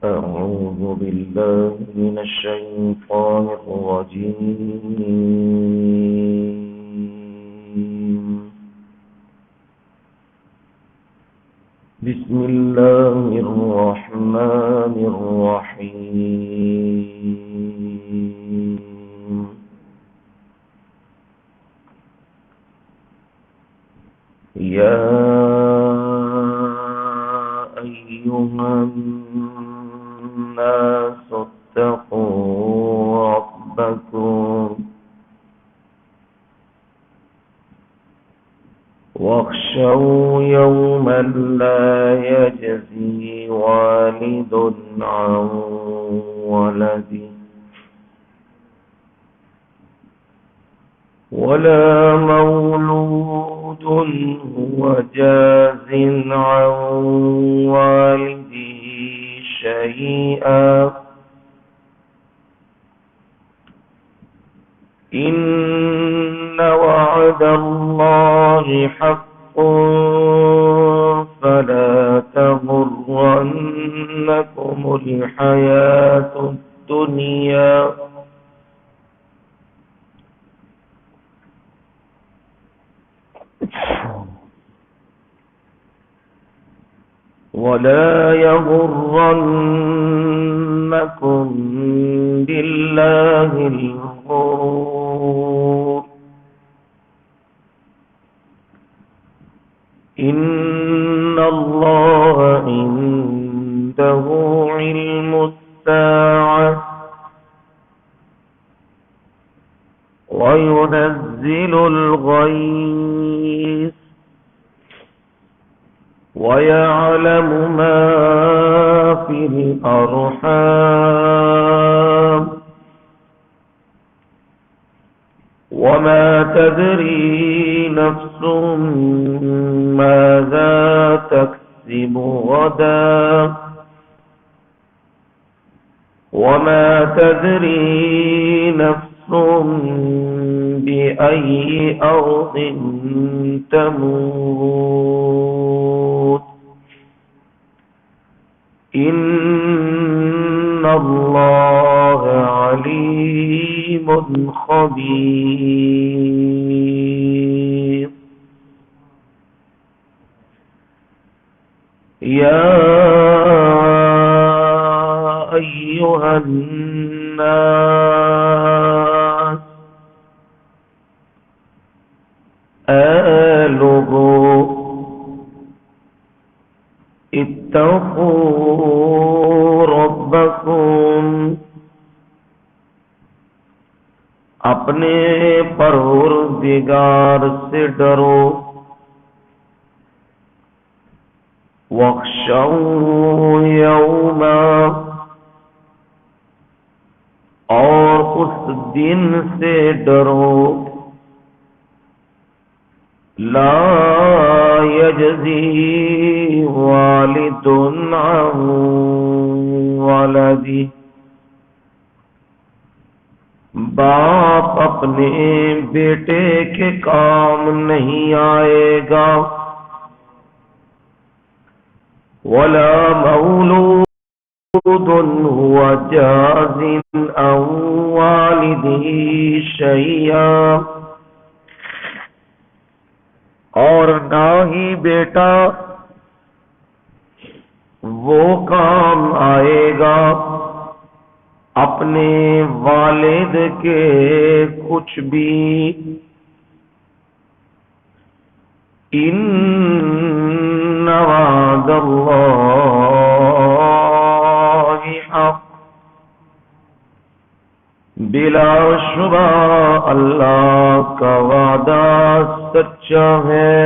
أعوذ بالله من الشيطان الرجيم. بسم الله الرحمن الرحيم. يا أيها الناس اتقوا ربكم واخشوا يوما لا يجزي والد عن ولده ولا مولود هو جاز عن والده شيئا إن وعد الله حق فلا تغرنكم الحياة الدنيا ولا يغرنكم بالله الغرور إن الله عنده علم الساعة وينزل الغيث ويعلم ما في الأرحام وما تدري نفس ماذا تكسب غدا وما تدري نفس بأي أرض تموت إن الله عليم خبير. يا أيها الناس آلوا اتقوا ربكم اپنے پروردگار سے ڈرو واخشوا یوما اور اس دن سے ڈرو لا یجزی والد عن ولدہ باپ اپنے بیٹے کے کام نہیں آئے گا ولا مولود هو جاز عن والده شيئا اور نہ ہی بیٹا وہ کام آئے گا اپنے والد کے کچھ بھی ان وعد اللہ حق بلا شبہ اللہ کا وعدہ سچا ہے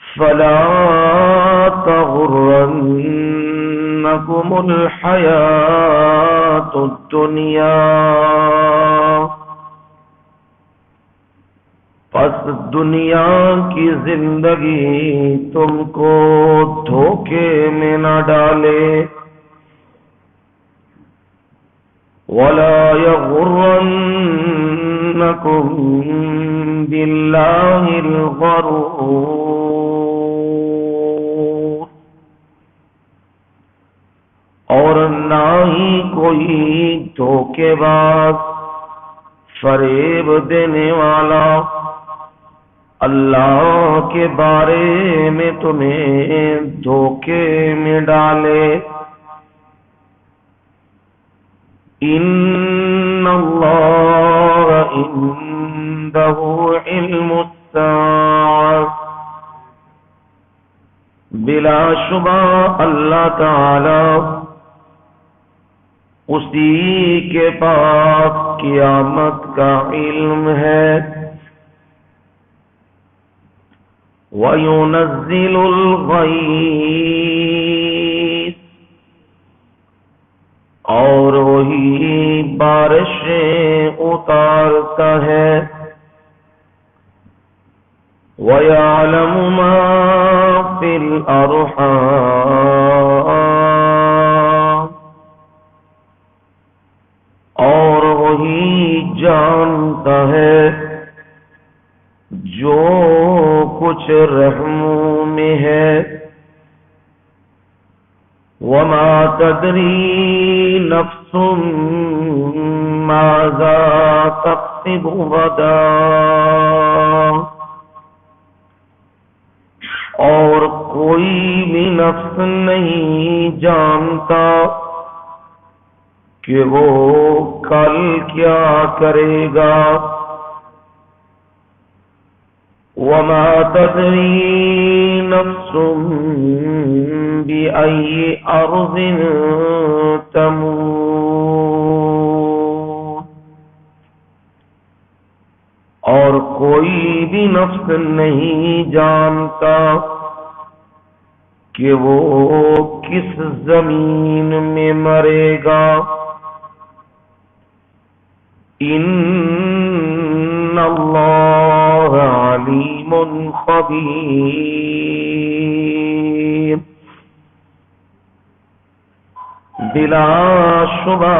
فلا تغرنکم الحیات الدنیا پس دنیا کی زندگی تم کو دھوکے میں نہ ڈالے ولا يغرنكم بالله الغرور کوئی دھوکے باز فریب دینے والا اللہ کے بارے میں تمہیں دھوکے میں ڈالے. ان اللہ عنده علم الساعة، بلا شبہ اللہ تعالی اسی کے پاس قیامت کا علم ہے. وَيُنَزِّلُ الْغَيْثَ، اور وہی بارشیں اتارتا ہے. وَيَعْلَمُ مَا فِي الْأَرْحَامِ، اور وہی جانتا ہے جو کچھ رحموں میں ہے. وَمَا تَدْرِي نَفْسٌ مَاذَا تَكْسِبُ غَدًا، اور کوئی بھی نفس نہیں جانتا کہ وہ کل کیا کرے گا. وَمَا تَدْرِي نَفْسٌ بِأَيِّ أَرْضٍ تَمُوتُ، اور کوئی بھی نفس نہیں جانتا کہ وہ کس زمین میں مرے گا. ان اللہ علیم خبیر، بلا شبہ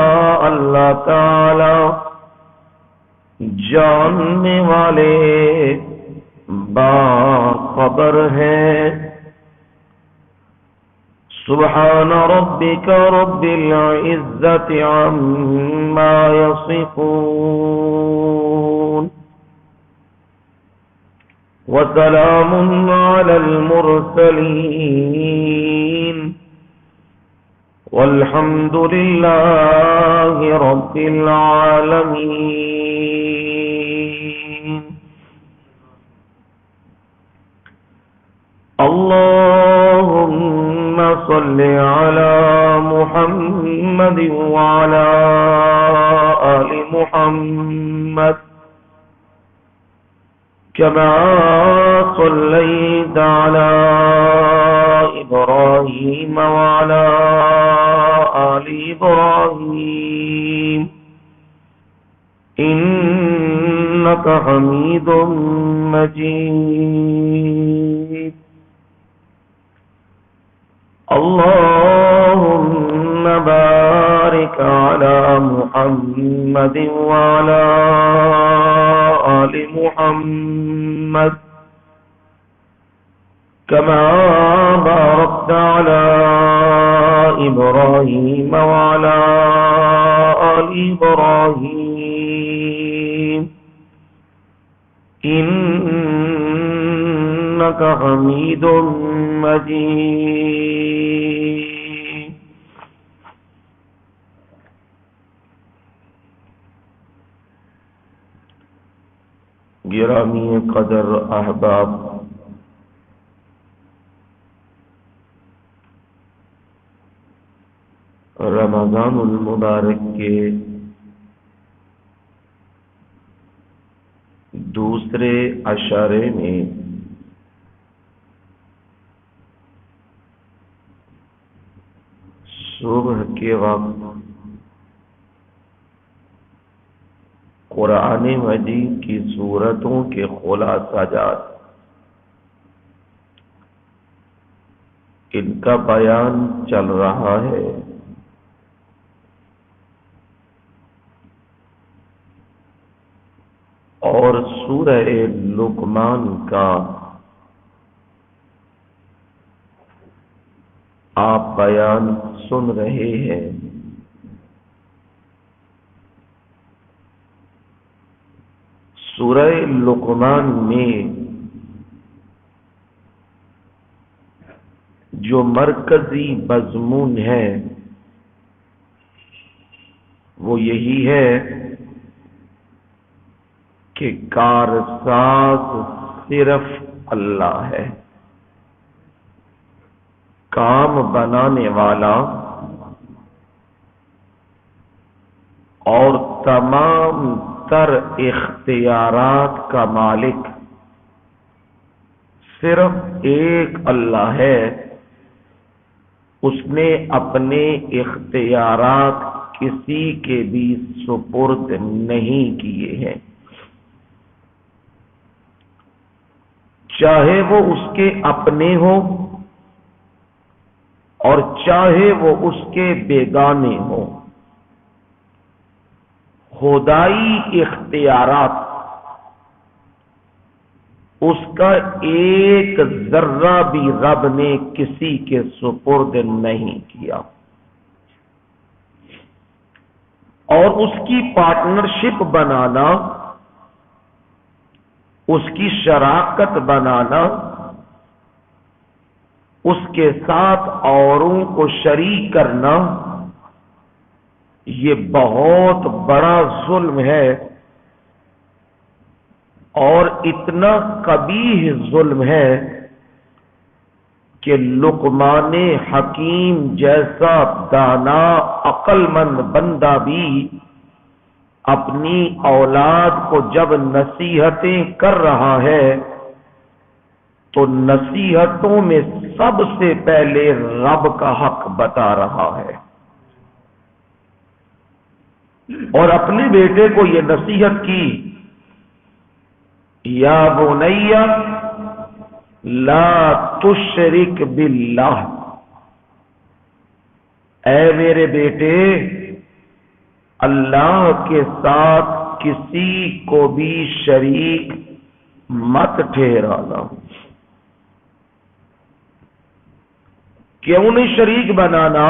اللہ تعالی جاننے والے باخبر ہیں. سبحان ربك رب العزة عما يصفون، وسلام على المرسلين، والحمد لله رب العالمين. اللهم صل على محمد وعلى آل محمد كما صليت على إبراهيم وعلى آل إبراهيم إنك حميد مجيد. اللهم بارك على محمد وعلى آل محمد كما باركت على إبراهيم وعلى آل إبراهيم إنك حميد مجيد. گرامی قدر احباب، رمضان المبارک کے دوسرے اشارے میں صبح کے وقت قرآن مجید کی سورتوں کے خلاصہ جات ان کا بیان چل رہا ہے. اور سورہ لقمان کا آپ بیان سن رہے ہیں. سورہ لقمان میں جو مرکزی مضمون ہے وہ یہی ہے کہ کارساز صرف اللہ ہے، کام بنانے والا اور تمام تر اختیارات کا مالک صرف ایک اللہ ہے۔ اس نے اپنے اختیارات کسی کے بھی سپرد نہیں کیے ہیں، چاہے وہ اس کے اپنے ہوں اور چاہے وہ اس کے بیگانے ہوں۔ خدائی اختیارات اس کا ایک ذرہ بھی رب نے کسی کے سپرد نہیں کیا، اور اس کی پارٹنرشپ بنانا، اس کی شراکت بنانا، اس کے ساتھ اوروں کو شریک کرنا، یہ بہت بڑا ظلم ہے، اور اتنا قبیح ظلم ہے کہ لقمان حکیم جیسا دانا عقل مند بندہ بھی اپنی اولاد کو جب نصیحتیں کر رہا ہے تو نصیحتوں میں سب سے پہلے رب کا حق بتا رہا ہے، اور اپنے بیٹے کو یہ نصیحت کی، یا بنی لا تشرک باللہ، اے میرے بیٹے اللہ کے ساتھ کسی کو بھی شریک مت ٹھہرانا۔ کیوں نہیں شریک بنانا؟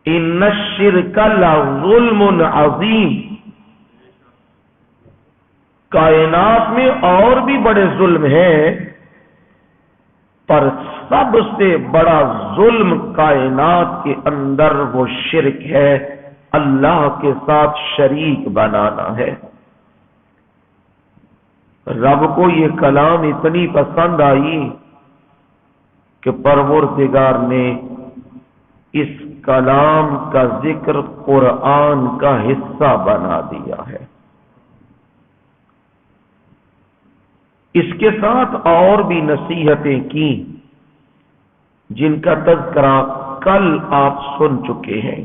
ان الشرک لظلم عظیم، کائنات میں اور بھی بڑے ظلم ہیں، پر سب سے بڑا ظلم کائنات کے اندر وہ شرک ہے، اللہ کے ساتھ شریک بنانا ہے۔ رب کو یہ کلام اتنی پسند آئی کہ پروردگار نے اس کلام کا ذکر قرآن کا حصہ بنا دیا ہے۔ اس کے ساتھ اور بھی نصیحتیں کی جن کا تذکرہ کل آپ سن چکے ہیں۔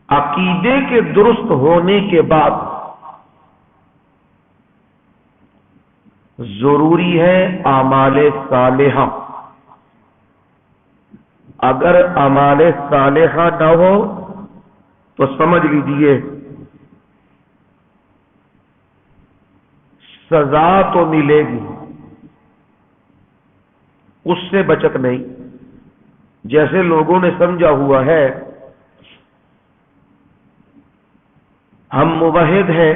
عقیدے کے درست ہونے کے بعد ضروری ہے اعمال صالحہ۔ اگر اعمال صالحہ نہ ہو تو سمجھ لیجئے سزا تو ملے گی، اس سے بچت نہیں۔ جیسے لوگوں نے سمجھا ہوا ہے ہم موحد ہیں،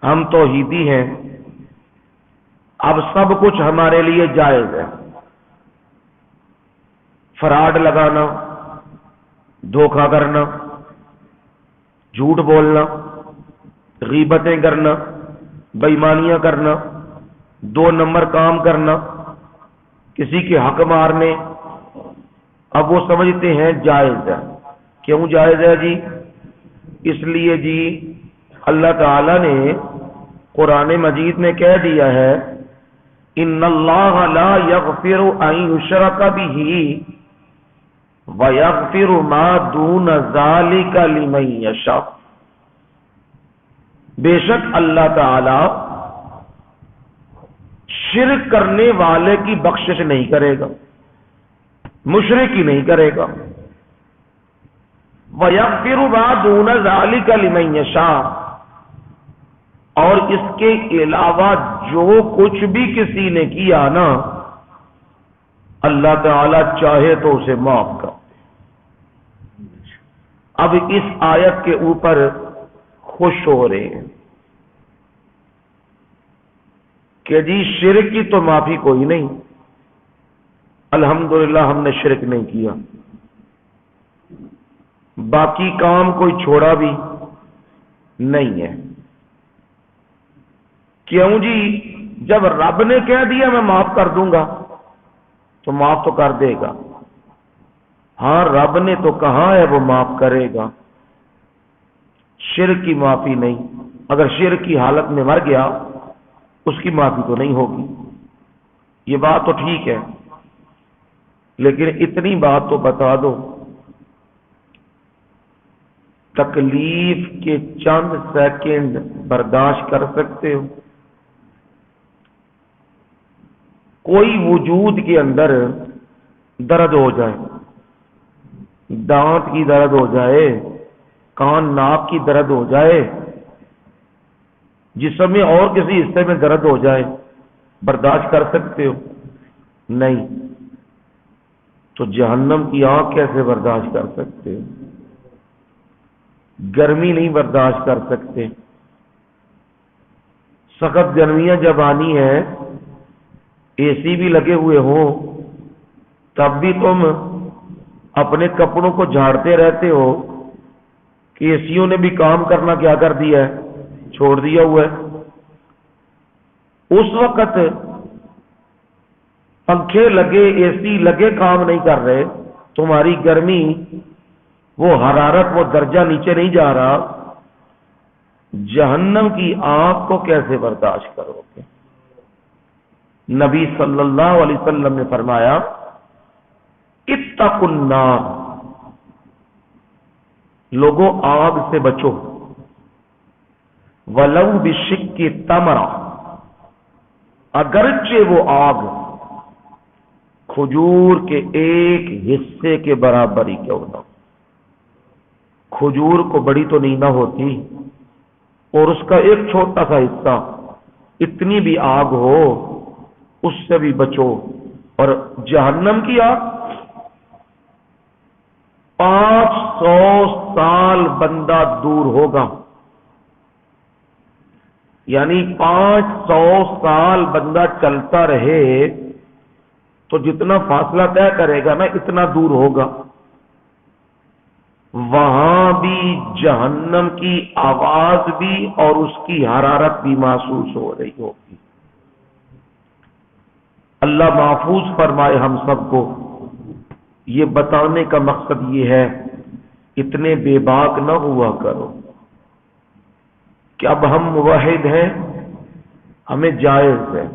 ہم توحیدی ہیں، اب سب کچھ ہمارے لیے جائز ہے۔ فراڈ لگانا، دھوکہ کرنا، جھوٹ بولنا، غیبتیں کرنا، بےایمانیاں کرنا، 2 نمبر کام کرنا، کسی کے حق مارنے، اب وہ سمجھتے ہیں جائز ہے۔ کیوں جائز ہے جی؟ اس لیے جی اللہ تعالی نے قرآن مجید میں کہہ دیا ہے ان اللہ لا یغفر ان یشرک بہ وَيَغْفِرُ مَا دُونَ ذَلِكَ لِمَن يَشَاءُ، بے شک اللہ تعالی شرک کرنے والے کی بخشش نہیں کرے گا، مشرک ہی نہیں کرے گا۔ وَيَغْفِرُ مَا دُونَ ذَلِكَ لِمَن يَشَاءُ، اور اس کے علاوہ جو کچھ بھی کسی نے کیا نا اللہ تعالی چاہے تو اسے معاف کر دے۔ اب اس آیت کے اوپر خوش ہو رہے ہیں کہ جی شرک کی تو معافی کوئی نہیں، الحمدللہ ہم نے شرک نہیں کیا، باقی کام کوئی چھوڑا بھی نہیں ہے۔ کیوں جی؟ جب رب نے کہہ دیا میں معاف کر دوں گا تو معاف تو کر دے گا۔ ہاں رب نے تو کہا ہے وہ معاف کرے گا، شرک کی معافی نہیں۔ اگر شرک کی حالت میں مر گیا اس کی معافی تو نہیں ہوگی، یہ بات تو ٹھیک ہے، لیکن اتنی بات تو بتا دو، تکلیف کے چند سیکنڈ برداشت کر سکتے ہو؟ کوئی وجود کے اندر درد ہو جائے، دانت کی درد ہو جائے، کان ناک کی درد ہو جائے، جسم میں اور کسی حصے میں درد ہو جائے، برداشت کر سکتے ہو؟ نہیں۔ تو جہنم کی آگ کیسے برداشت کر سکتے ہو؟ گرمی نہیں برداشت کر سکتے، سخت گرمیاں جب آنی ہے، اے سی بھی لگے ہوئے ہوں تب بھی تم اپنے کپڑوں کو جھاڑتے رہتے ہو کہ اے سیوں نے بھی کام کرنا کیا کر دیا ہے، چھوڑ دیا ہوا ہے۔ اس وقت پنکھے لگے، اے سی لگے، کام نہیں کر رہے، تمہاری گرمی، وہ حرارت، وہ درجہ نیچے نہیں جا رہا، جہنم کی آگ کو کیسے برداشت کرو گے؟ نبی صلی اللہ علیہ وسلم نے فرمایا اتقوا النار، لوگوں آگ سے بچو، ولو بشق تمرہ، اگرچہ وہ آگ کھجور کے ایک حصے کے برابر ہی کیوں نہ ہو۔ کھجور کو بڑی تو نہیں نہ ہوتی، اور اس کا ایک چھوٹا سا حصہ، اتنی بھی آگ ہو اس سے بھی بچو۔ اور جہنم کی آگ 500 سال بندہ دور ہوگا، یعنی 500 سال بندہ چلتا رہے تو جتنا فاصلہ طے کرے گا نا اتنا دور ہوگا، وہاں بھی جہنم کی آواز بھی اور اس کی حرارت بھی محسوس ہو رہی ہوگی۔ اللہ محفوظ فرمائے ہم سب کو۔ یہ بتانے کا مقصد یہ ہے اتنے بے باک نہ ہوا کرو کہ اب ہم موحد ہیں، ہمیں جائز ہے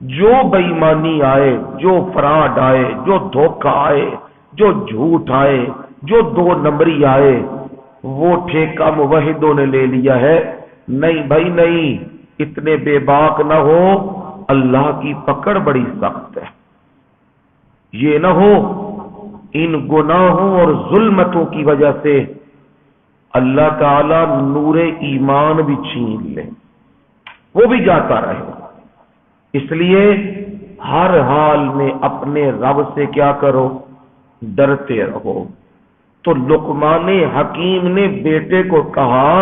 جو بے ایمانی آئے، جو فراڈ آئے، جو دھوکہ آئے، جو جھوٹ آئے، جو 2 نمبری آئے، وہ ٹھیکہ موحدوں نے لے لیا ہے۔ نہیں بھائی نہیں، اتنے بے باک نہ ہو، اللہ کی پکڑ بڑی سخت ہے۔ یہ نہ ہو ان گناہوں اور ظلمتوں کی وجہ سے اللہ تعالی نور ایمان بھی چھین لے، وہ بھی جاتا رہے۔ اس لیے ہر حال میں اپنے رب سے کیا کرو؟ ڈرتے رہو۔ تو لقمان حکیم نے بیٹے کو کہا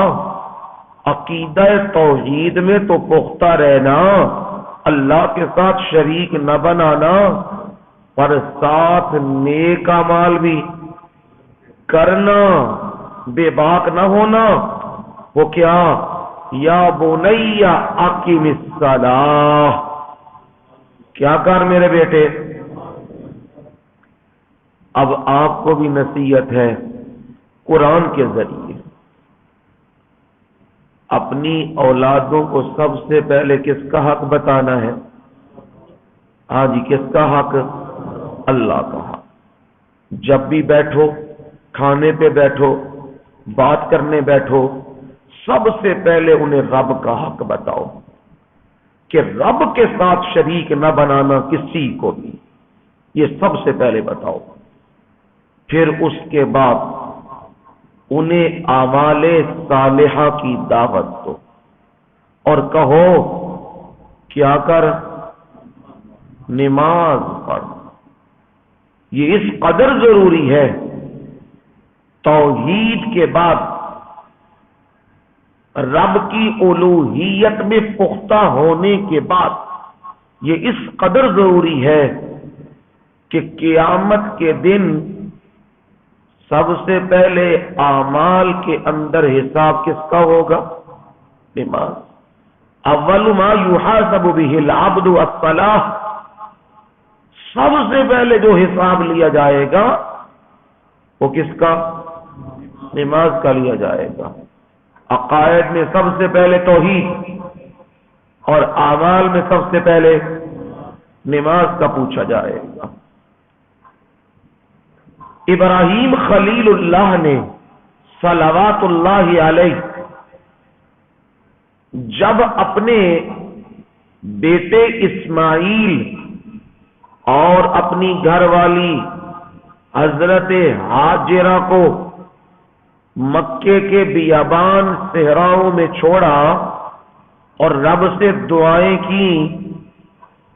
عقیدہ توحید میں تو پختہ رہنا، اللہ کے ساتھ شریک نہ بنانا، پر ساتھ نیک اعمال بھی کرنا، بے باک نہ ہونا۔ وہ کیا؟ یا بنی اقم الصلاۃ، کیا کر میرے بیٹے؟ اب آپ کو بھی نصیحت ہے قرآن کے ذریعے، اپنی اولادوں کو سب سے پہلے کس کا حق بتانا ہے؟ ہاں جی، کس کا حق؟ اللہ کا حق۔ جب بھی بیٹھو، کھانے پہ بیٹھو، بات کرنے بیٹھو، سب سے پہلے انہیں رب کا حق بتاؤ کہ رب کے ساتھ شریک نہ بنانا کسی کو بھی، یہ سب سے پہلے بتاؤ۔ پھر اس کے بعد انہیں اعمال صالحہ کی دعوت دو اور کہو کیا کر؟ نماز پڑھ، یہ اس قدر ضروری ہے، توحید کے بعد رب کی الوہیت میں پختہ ہونے کے بعد یہ اس قدر ضروری ہے کہ قیامت کے دن سب سے پہلے اعمال کے اندر حساب کس کا ہوگا؟ نماز۔ اول ما یحاسب به العبد الصلاۃ، سب سے پہلے جو حساب لیا جائے گا وہ کس کا؟ نماز کا لیا جائے گا۔ عقائد میں سب سے پہلے توحید اور اعمال میں سب سے پہلے نماز کا پوچھا جائے گا۔ ابراہیم خلیل اللہ نے صلوات اللہ علیہ جب اپنے بیٹے اسماعیل اور اپنی گھر والی حضرت ہاجرہ کو مکے کے بیابان صحراؤں میں چھوڑا اور رب سے دعائیں کی،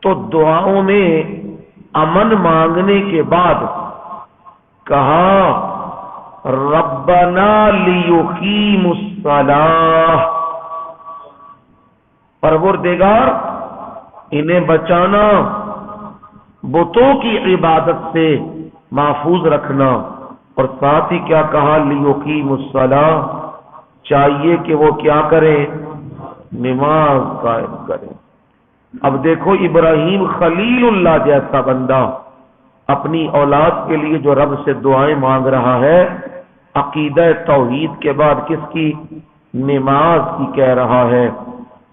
تو دعاؤں میں امن مانگنے کے بعد کہا ربنا لیقیموا الصلاۃ، پروردگار انہیں بچانا، بتوں کی عبادت سے محفوظ رکھنا، اور ساتھ ہی کیا کہا؟ لیقیموا الصلاۃ، چاہیے کہ وہ کیا کریں؟ نماز قائم کریں۔ اب دیکھو ابراہیم خلیل اللہ جیسا بندہ اپنی اولاد کے لیے جو رب سے دعائیں مانگ رہا ہے، عقیدہ توحید کے بعد کس کی؟ نماز کی کہہ رہا ہے۔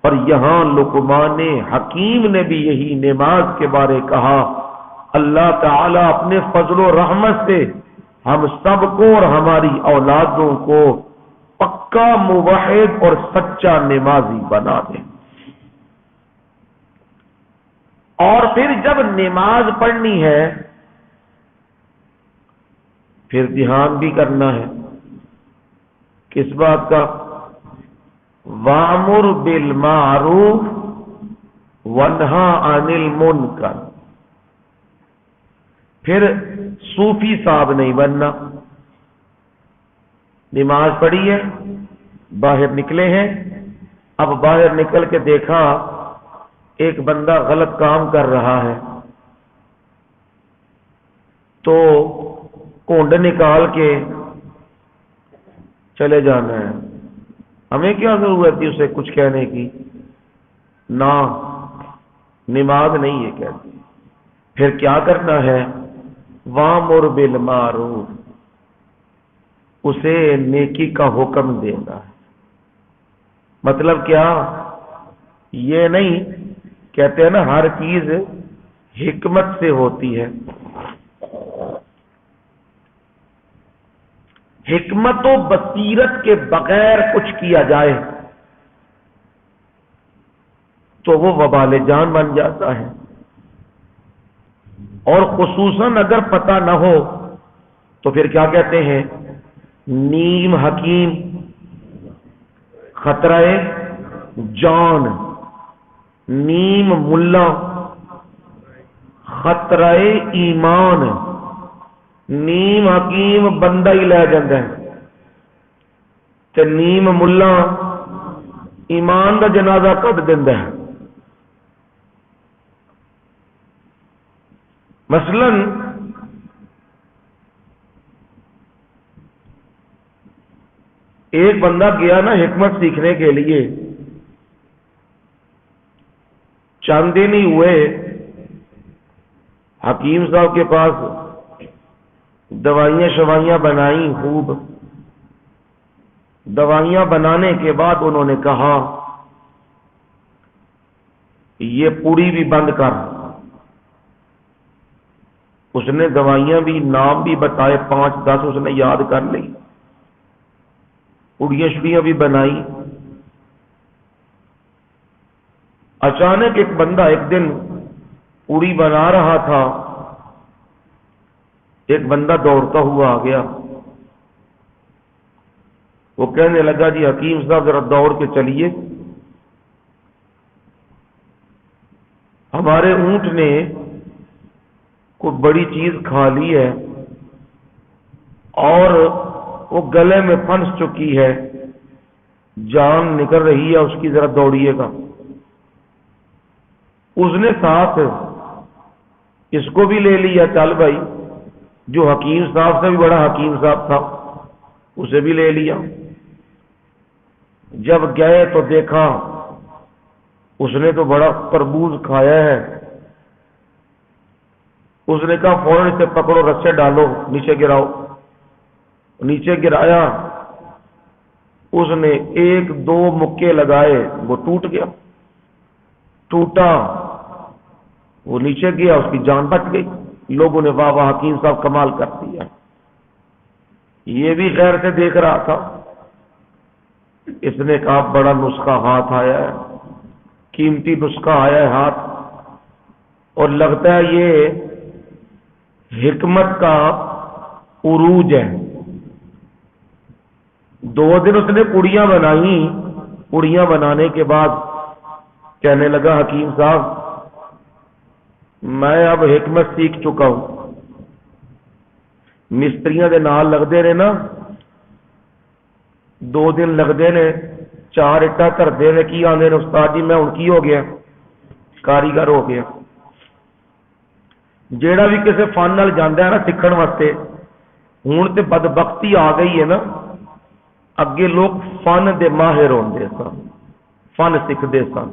اور یہاں لقمان حکیم نے بھی یہی نماز کے بارے کہا۔ اللہ تعالی اپنے فضل و رحمت سے ہم سب کو اور ہماری اولادوں کو پکا موحد اور سچا نمازی بنا دے۔ اور پھر جب نماز پڑھنی ہے پھر دھیان بھی کرنا ہے کس بات کا؟ وَأْمُرْ بِالْمَعْرُوفِ وَانْهَ عَنِ الْمُنْکَرِ۔ پھر صوفی صاحب نہیں بننا۔ نماز پڑھی ہے، باہر نکلے ہیں، اب باہر نکل کے دیکھا ایک بندہ غلط کام کر رہا ہے تو کونڈ نکال کے چلے جانا ہے، ہمیں کیا ضرورت تھی اسے کچھ کہنے کی؟ نہ، نماز نہیں یہ کہتی۔ پھر کیا کرنا ہے؟ وَأْمُرْ بِالْمَعْرُوفِ، اسے نیکی کا حکم دینا ہے۔ مطلب کیا؟ یہ نہیں کہتے ہیں نا ہر چیز حکمت سے ہوتی ہے، حکمت و بصیرت کے بغیر کچھ کیا جائے تو وہ وبال جان بن جاتا ہے، اور خصوصاً اگر پتہ نہ ہو تو پھر کیا کہتے ہیں؟ نیم حکیم خطرہ جان، نیم ملا خطرہ ایمان، نیم حکیم بندہ ہی لے جاندے ہیں تے نیم ملا ایمان دا جنازہ کٹ دیندا ہے۔ مثلا ایک بندہ گیا نا حکمت سیکھنے کے لیے، چند دن ہی ہوئے حکیم صاحب کے پاس دوائیاں شوائیاں بنائیں، خوب دوائیاں بنانے کے بعد انہوں نے کہا یہ پوری بھی بند کر۔ اس نے دوائیاں بھی نام بھی بتائے 5-10 اس نے یاد کر لی، پوڑیاں شڑیاں بھی بنائی۔ اچانک ایک بندہ ایک دن پوڑی بنا رہا تھا، ایک بندہ دوڑتا ہوا آ گیا، وہ کہنے لگا جی حکیم صاحب ذرا دوڑ کے چلیے، ہمارے اونٹ نے کوئی بڑی چیز کھا لی ہے اور وہ گلے میں پھنس چکی ہے، جان نکل رہی ہے اس کی، ذرا دوڑیے گا۔ اس نے ساتھ اس کو بھی لے لیا، چل بھائی، جو حکیم صاحب سے بھی بڑا حکیم صاحب تھا اسے بھی لے لیا۔ جب گئے تو دیکھا اس نے تو بڑا تربوز کھایا ہے۔ اس نے کہا فوراً اسے پکڑو، رسے ڈالو، نیچے گراؤ۔ نیچے گرایا، اس نے ایک دو مکے لگائے، وہ ٹوٹ گیا، ٹوٹا، وہ نیچے گیا، اس کی جان بچ گئی۔ لوگوں نے واہ واہ حکیم صاحب کمال کر دیا۔ یہ بھی غیر سے دیکھ رہا تھا، اس نے کہا بڑا نسخہ ہاتھ آیا ہے، قیمتی نسخہ آیا ہے ہاتھ، اور لگتا ہے یہ حکمت کا عروج ہے۔ 2 دن اس نے پڑیاں بنائی، پڑیاں بنانے کے بعد کہنے لگا حکیم صاحب میں اب حکمت سیکھ چکا ہوں۔ مستریاں دے نال لگتے رہے نا، 2 دن لگتے نے، 4 اٹا کرتے نے، کی آدھے نے استاد جی میں ہوں کی ہو گیا، کاریگر ہو گیا۔ جیڑا بھی کسی فن نال جانا ہے نا سیکھن واسطے، ہوں تے بدبختی آ گئی ہے نا، اگے لوگ فن دے ماہر ہوندے سن، فن سیکھتے سن۔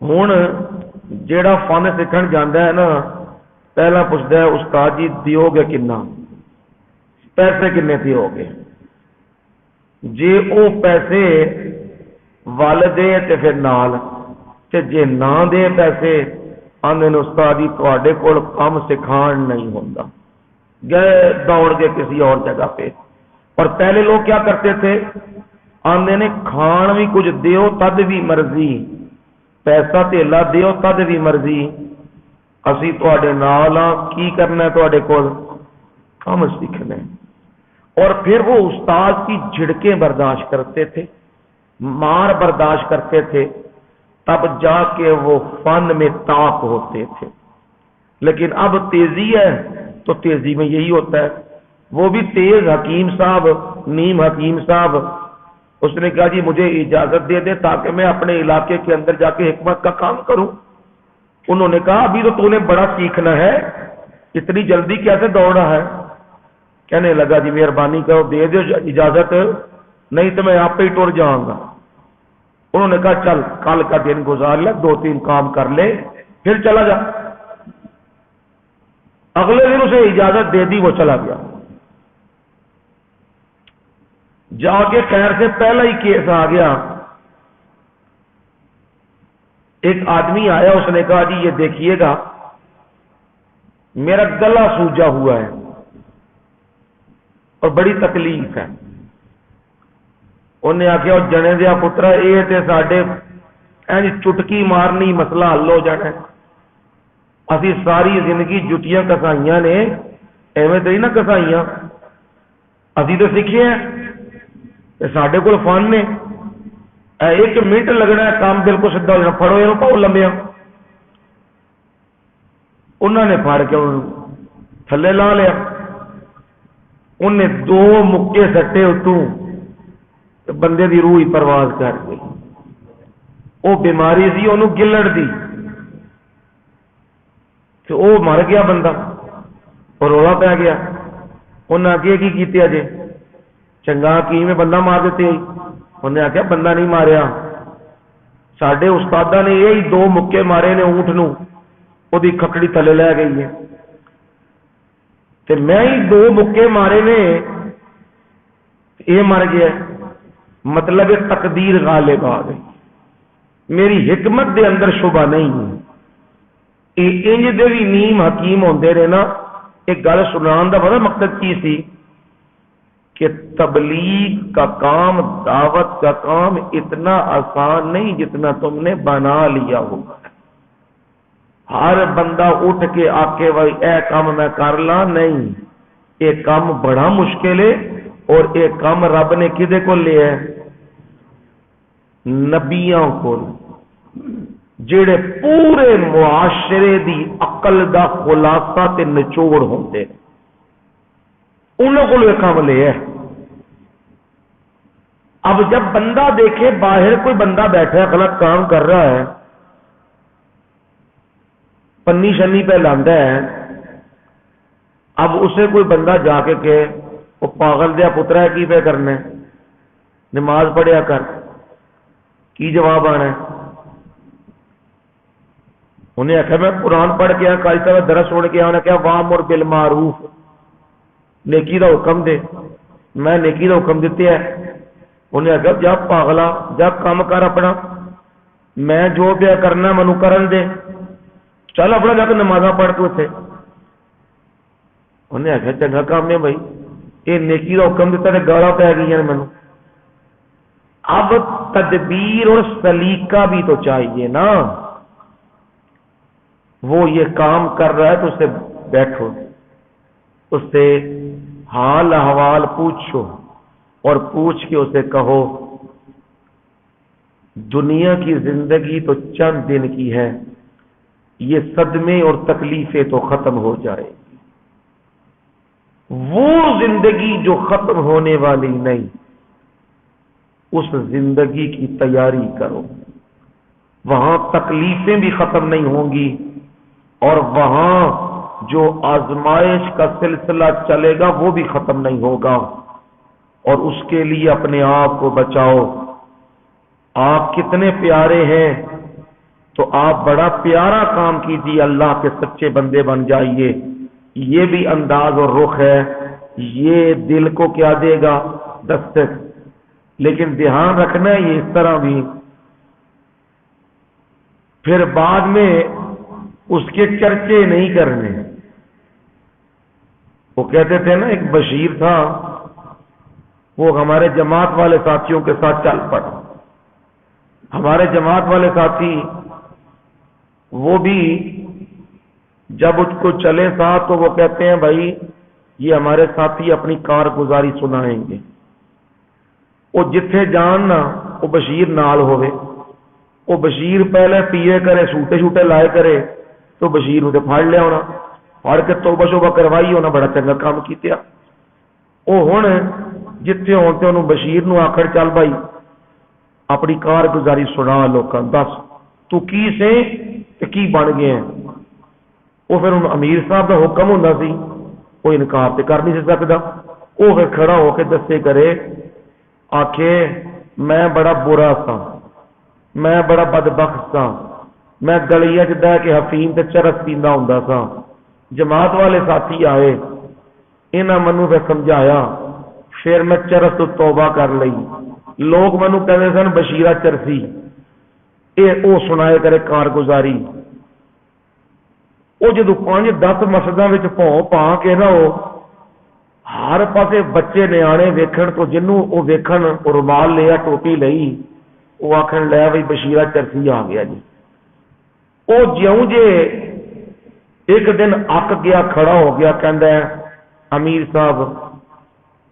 ہوں جیڑا فن سیکھن جانا ہے نا، پہلا پوچھتا ہے استاد جی دیو گے کنا، پیسے کنے دیو گے؟ جے او پیسے ول دے تے پھر نال، تے جے نہ دے پیسے آندے نے استاد جی تواڈے کول کام سکھان نہیں ہوندا، گئے دوڑ کے کسی اور جگہ پہ۔ اور پہلے لوگ کیا کرتے تھے، آندے نے کھان بھی کچھ دیو تد بھی مرضی، پیسہ تیلا دیو تد بھی مرضی، اسی تواڈے نال ہاں، کی کرنا ہے تواڈے کول؟ کام سیکھنا ہے۔ اور پھر وہ استاد کی جھڑکیں برداشت کرتے تھے، مار برداشت کرتے تھے، تب جا کے وہ فن میں طاق ہوتے تھے۔ لیکن اب تیزی ہے تو تیزی میں یہی ہوتا ہے۔ وہ بھی تیز حکیم صاحب، نیم حکیم صاحب، اس نے کہا جی مجھے اجازت دے دے تاکہ میں اپنے علاقے کے اندر جا کے حکمت کا کام کروں۔ انہوں نے کہا ابھی تو نے بڑا سیکھنا ہے، اتنی جلدی کیسے دوڑ رہا ہے؟ کہنے لگا جی مہربانی کرو دے دو اجازت، نہیں تو میں آپ پہ ہی ٹر جاؤں گا۔ انہوں نے کہا چل کل کا دن گزار لے، 2-3 کام کر لے پھر چلا جا۔ اگلے دن اسے اجازت دے دی، وہ چلا گیا۔ جا کے خیر سے پہلا ہی کیس آ گیا، ایک آدمی آیا، اس نے کہا جی یہ دیکھیے گا میرا گلا سوجا ہوا ہے اور بڑی تکلیف ہے۔ انہیں آخیا جنے دیا پترا یہ تے ساڈے چٹکی مارنی مسئلہ حل ہو جانا ہے، اسی ساری زندگی جٹیاں کسائیاں نے، ایویں تو ہی نہ کسائیاں، اسی تو سیکھے ہیں، ساڈے کول فن نے، 1 منٹ لگنا ہے کام بالکل سیدھا ہو جانا، پھڑو یہ پاؤ لمبیا۔ انہوں نے پھڑ کے تھلے لا لیا، انہیں 2 مکے سٹے اتوں، بندے دی روح ہی پرواز کر گئی۔ وہ بیماری سی انہوں گلڑ دی، تو وہ مر گیا بندہ، اور رولا پی گیا۔ انہیں آگے کی کیتے اجے چنگا حکیم میں بندہ مار دیتے، انہیں آخیا بندہ نہیں ماریا، سڈے استاد نے یہی 2 مکے مارے نے اونٹ نو، وہ کھکڑی تھلے لے گئی ہے، تے میں ہی 2 مکے مارے نے، یہ مر گیا۔ مطلب تقدیر غالب آ گئی، میری حکمت دے اندر شبہ نہیں ہے۔ انج دے بھی نیم حکیم ہوندے رہے نا۔ ایک گل سنان دا پتہ مقصد کی سی کہ تبلیغ کا کام، دعوت کا کام اتنا آسان نہیں جتنا تم نے بنا لیا ہوگا۔ ہر بندہ اٹھ کے آکے بھائی اے کام میں کر لا، نہیں، یہ کام بڑا مشکل ہے، اور یہ کام رب نے کدے کو لیا ہے؟ نبیوں کو۔ جڑے پورے معاشرے دی عقل دا خلاصہ تے نچوڑ ہوندے انہوں کو یہ کام لے ہے۔ اب جب بندہ دیکھے باہر کوئی بندہ بیٹھا ہے غلط کام کر رہا ہے، پنی شنی پہ لاندا ہے، اب اسے کوئی بندہ جا کے کہ وہ پاگل دیا پترا ہے کی پہ کرنا ہے، نماز پڑھیا کر، کی جواب آنا ہے؟ انہیں آخیا میں قرآن پڑھ کے آیا، کل طرح درس سن کے آنا، کیا وامر بالمعروف، نیکی دا حکم دے، میں نیکی دا حکم دیتے ہے۔ انہیں آخیا جا پاگلا جا کام کر اپنا، میں جو پیا کرنا منو کرن دے، چل اپنا جا کے نمازاں پڑھ تو اتنے۔ انہیں آخیا چنگا کام ہے بھائی، یہ نیکی کا حکم دیتا ہے گالا پی گئی مینو۔ اب تدبیر اور سلیقہ بھی تو چاہیے نا، وہ یہ کام کر رہا ہے تو اس سے بیٹھو، اس سے حال احوال پوچھو اور پوچھ کے اسے کہو دنیا کی زندگی تو چند دن کی ہے، یہ صدمے اور تکلیفیں تو ختم ہو جائے گی، وہ زندگی جو ختم ہونے والی نہیں، اس زندگی کی تیاری کرو، وہاں تکلیفیں بھی ختم نہیں ہوں گی اور وہاں جو آزمائش کا سلسلہ چلے گا وہ بھی ختم نہیں ہوگا، اور اس کے لیے اپنے آپ کو بچاؤ۔ آپ کتنے پیارے ہیں تو آپ بڑا پیارا کام کیجیے، اللہ کے سچے بندے بن جائیے، یہ بھی انداز اور رخ ہے، یہ دل کو کیا دے گا؟ دستک۔ لیکن دھیان رکھنا ہے یہ اس طرح بھی پھر بعد میں اس کے چرچے نہیں کرنے۔ وہ کہتے تھے نا ایک بشیر تھا، وہ ہمارے جماعت والے ساتھیوں کے ساتھ چل پڑا۔ ہمارے جماعت والے ساتھی وہ بھی جب اس کو چلے ساتھ تو وہ کہتے ہیں بھائی یہ ہمارے ساتھی اپنی کارگزاری سنائیں گے، وہ جتھے جان نا وہ بشیر نال ہوئے، وہ بشیر پہلے پیے کرے سوٹے شوٹے لائے کرے تو بشیر اسے پھاڑ لیا ہونا، پھاڑ کے توبہ شوبہ کروائی ہونا، بڑا چنگا کام کیتیا۔ وہ ہوں جتھے ہوتے انہوں بشیر نو آخر چل بھائی اپنی کارگزاری سنا لوکاں، دس تو کی سے تے کی بن گئے ہیں۔ وہ پھر امیر صاحب کا حکم ہوتا سی، وہ انکار تے کر نہیں سکتا، وہ پھر کھڑا ہو کے دسے کرے آکھے میں بڑا برا سا، میں بڑا بدبخت سا، میں گلیاں چ بہ کے حفیم تے چرس پیندا ہوندا سا۔ جماعت والے ساتھی آئے، انہاں منوں پھر سمجھایا، پھر میں چرس تو توبہ کر لئی، لوگ منوں کہندے سن بشیرہ چرسی، او سنائے کرے کارگزاری۔ وہ جدو 5-10 مسجداں وچ پاؤ پا کے نہ ہو ہر پاسے بچے نیانے ویکھن تو جنوں وہ ویکھن رومال لیا ٹوپی لئی وہ آکھن لے بھائی بشیرہ چرسی آ گیا جی۔ وہ جیوں جے ایک دن اک گیا کھڑا ہو گیا کہندا ہے امیر صاحب